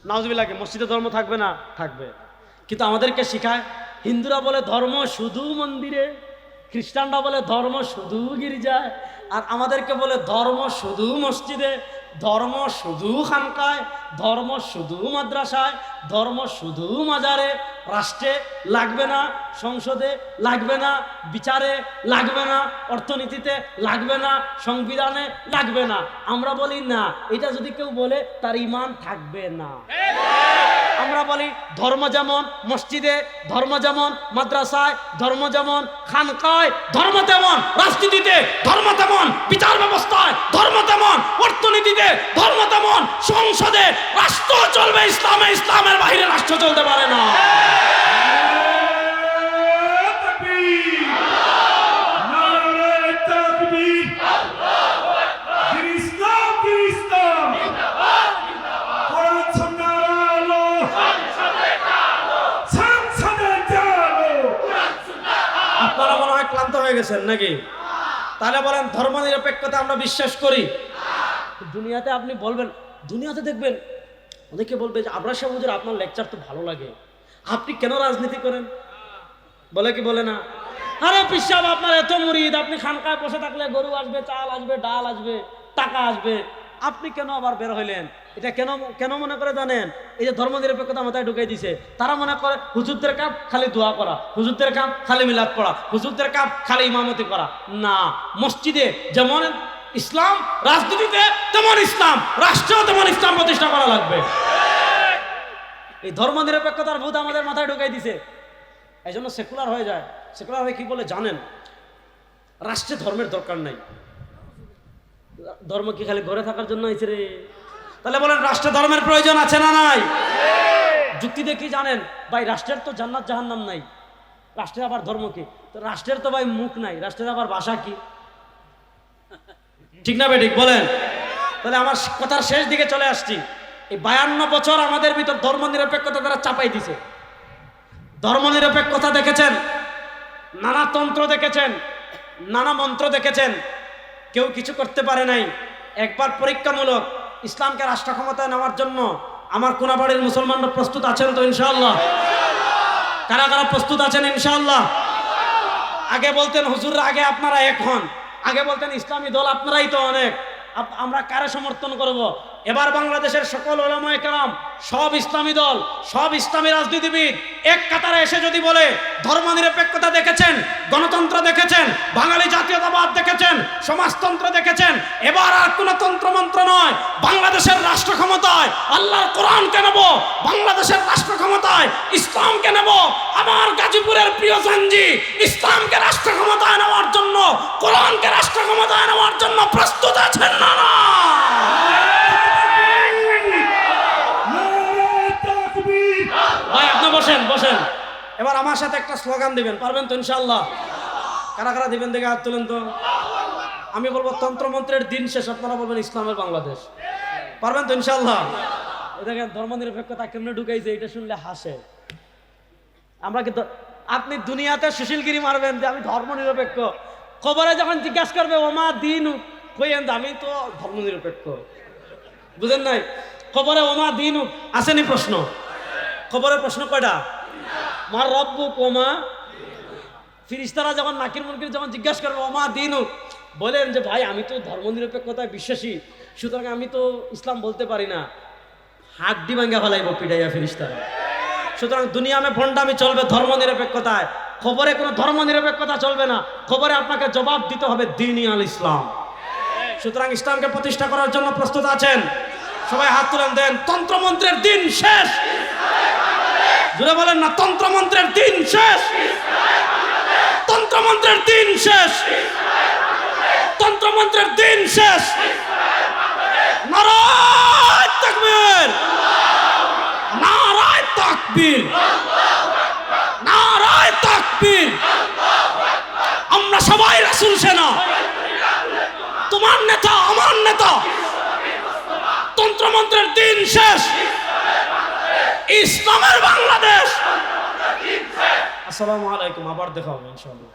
নাউজুবিল্লাহ, মসজিদে ধর্ম থাকবে না? থাকবে। কিন্তু আমাদেরকে শিখায়, হিন্দুরা বলে ধর্ম শুধু মন্দিরে, খ্রিস্টানরা বলে ধর্ম শুধু গির্জায়, আর আমাদেরকে বলে ধর্ম শুধু মসজিদে, ধর্ম শুধু খানকায়, ধর্ম শুধু মাদ্রাসায়, ধর্ম শুধু মাজারে। রাষ্ট্রে লাগবে না, সংসদে লাগবে না, বিচারে লাগবে না, অর্থনীতিতে লাগবে না, সংবিধানে লাগবে না। আমরা বলি না, এটা যদি কেউ বলে তার ঈমান থাকবে না। আমরা বলি ধর্ম যেমন মসজিদে, ধর্ম যেমন মাদ্রাসায়, ধর্ম যেমন খানকায়, ধর্ম তেমন রাজনীতিতে, ধর্ম তেমন বিচার ব্যবস্থায়, ধর্ম তেমন অর্থনীতিতে, ধর্ম তেমন সংসদে। রাষ্ট্র চলবে ইসলামে, ইসলামের বাইরে রাষ্ট্র চলতে পারে না। আপনারা ক্লান্ত হয়ে গেছেন নাকি? তাহলে বলেন ধর্মনিরপেক্ষতা আমরা বিশ্বাস করি? দুনিয়াতে আপনি বলবেন, দুনিয়াতে দেখবেন অনেকে বলবে যে আবরার সাহেব হুজুর আপনার লেকচার তো ভালো লাগে, আপনি কেন রাজনীতি করেন? বলে কি বলে না? আরে পিসাব আপনার এত মুরিদ, আপনি খানকায় বসে থাকলে গরু আসবে, চাল আসবে, ডাল আসবে, টাকা আসবে, আপনি কেন আবার বের হইলেন? এটা কেন কেন মনে করে জানেন? এই যে ধর্মনিরপেক্ষতা মাথায় ঢুকাই দিছে, তারা মনে করে হুজুরদের কাম খালি দোয়া করা, হুজুরদের কাম খালি মিলাদ পড়া, হুজুরদের কাম খালি ইমামতি করা। না, মসজিদে যেমন ইসলাম, রাজনীতিতে তেমন ইসলাম, রাষ্ট্রেও তেমন ইসলাম প্রতিষ্ঠা করা লাগবে। এই ধর্মনিরপেক্ষতার ভূত আমাদের মাথায় ঢুকাই দিছে, এই জন্য সেকুলার হয়ে যায়। সেকুলার হয়ে কি বলে জানেন? রাষ্ট্রে ধর্মের দরকার নাই। ধর্ম কি খালি ঘরে থাকার জন্য হয়েছে রে? তাহলে বলেন রাষ্ট্রে ধর্মের প্রয়োজন আছে না নাই? যুক্তি দিয়ে কি জানেন ভাই? রাষ্ট্রের তো জান্নাত জাহান্নাম নাই, রাষ্ট্রের আবার ধর্ম কি? তো রাষ্ট্রের তো ভাই মুখ নাই, রাষ্ট্রের আবার ভাষা কি? ঠিক না বেঠিক বলেন? তাহলে আমার কথার শেষ দিকে চলে আসছি। এই 52 বছর আমাদের ভিতর ধর্মনিরপেক্ষতা তারা চাপাই দিছে। ধর্মনিরপেক্ষতা দেখেছেন, নানা তন্ত্র দেখেছেন, নানা মন্ত্র দেখেছেন, কেউ কিছু করতে পারে নাই। একবার পরীক্ষামূলক ইসলামকে রাষ্ট্র ক্ষমতায় নেওয়ার জন্য আমার কোনাবাড়ির মুসলমানরা প্রস্তুত আছেন তো ইনশাআল্লাহ? কারা কারা প্রস্তুত আছেন ইনশাআল্লাহ? আগে বলতেন হুজুররা আগে আপনারা এক হন, আগে বলতেন ইসলামী দল আপনারাই তো অনেক, আমরা কারে সমর্থন করব? এবার বাংলাদেশের সকল উলামায়ে কেরাম, সব ইসলামী দল, সব ইসলামী রাজনীতিবিদ এক কাতারে এসে যদি বলে ধর্মনিরপেক্ষতা দেখেছেন, গণতন্ত্র দেখেছেন, বাঙালি জাতীয়তাবাদ দেখেছেন, সমাজতন্ত্র দেখেছেন, এবার আর কোনো তন্ত্রমন্ত্র নয়, বাংলাদেশের রাষ্ট্র ক্ষমতায় আল্লাহর কোরআনকে নেব, বাংলাদেশের রাষ্ট্র ক্ষমতায় ইসলামকে নেব। আমার গাজীপুরের প্রিয় সঞ্জি ইসলামকে রাষ্ট্র ক্ষমতায় নেওয়ার জন্য, কোরআনকে রাষ্ট্র ক্ষমতায় নেওয়ার জন্য প্রস্তুত আছেন না? না ভাই, আপনি বসেন বসেন। এবার আমার সাথে একটা স্লোগান দিবেন, পারবেন তো ইনশাআল্লাহ? কারা কারা দিবেন দেখে হাত তুলেন তো। আমি বলবো তন্ত্রমন্ত্রের দিন শেষ, আপনারা বলবেন ইসলামের বাংলাদেশ। পারবেন তো ইনশাআল্লাহ? দেখেন ধর্মনিরপেক্ষতা কেমনে ঢুকাইছে, এটা শুনলে হাসে। আমরা কি আপনি দুনিয়াতে সুশীলগিরি মারবেন যে আমি ধর্মনিরপেক্ষ, খবরে যখন জিজ্ঞাসা করবে ওমা দিন কইেন আমি তো ধর্মনিরপেক্ষ, বুঝেন নাই? খবরে ওমা দিন আসেনি প্রশ্ন, খবরের প্রশ্ন কয়টা? মার রব্বু কোমা। ফিরিস্তারা যখন নাকির মুনকির যখন জিজ্ঞাসা করবে ওমা দিন, বলেন যে ভাই আমি তো ধর্মনিরপেক্ষতায় বিশ্বাসী, সুতরাং আমি তো ইসলাম বলতে পারি না। হাড্ডি ভাঙ্গা ফেলাইব পিটাইয়া ফিরিস্তারা। সুতরাং দুনিয়ামে ভণ্ডামি চলবে ধর্মনিরপেক্ষতায়, খবরে কোনো ধর্মনিরপেক্ষতা চলবে না। খবরে আপনাকে জবাব দিতে হবে দ্বীন আল ইসলাম। সুতরাং ইসলামকে প্রতিষ্ঠা করার জন্য প্রস্তুত আছেন? সবাই হাত তুলেন, দেন তন্ত্রমন্ত্রের দিন শেষ। জুড়ে বলেন না, তন্ত্রমন্ত্রের দিন শেষ, তন্ত্রমন্ত্রের দিন শেষ, তন্ত্রমন্ত্রের দিন শেষ। নারায়ে তাকবীর, নারায়ে তাকবীর, নারায়ে তাকবীর। আমরা সবাই রাসূল সেনা, তোমার নেতা আমার নেতা। তন্ত্রমন্ত্রের দিন শেষ, ইসলামের বাংলাদেশ। আসসালামু আলাইকুম, আবার দেখা হবে ইনশাআল্লাহ।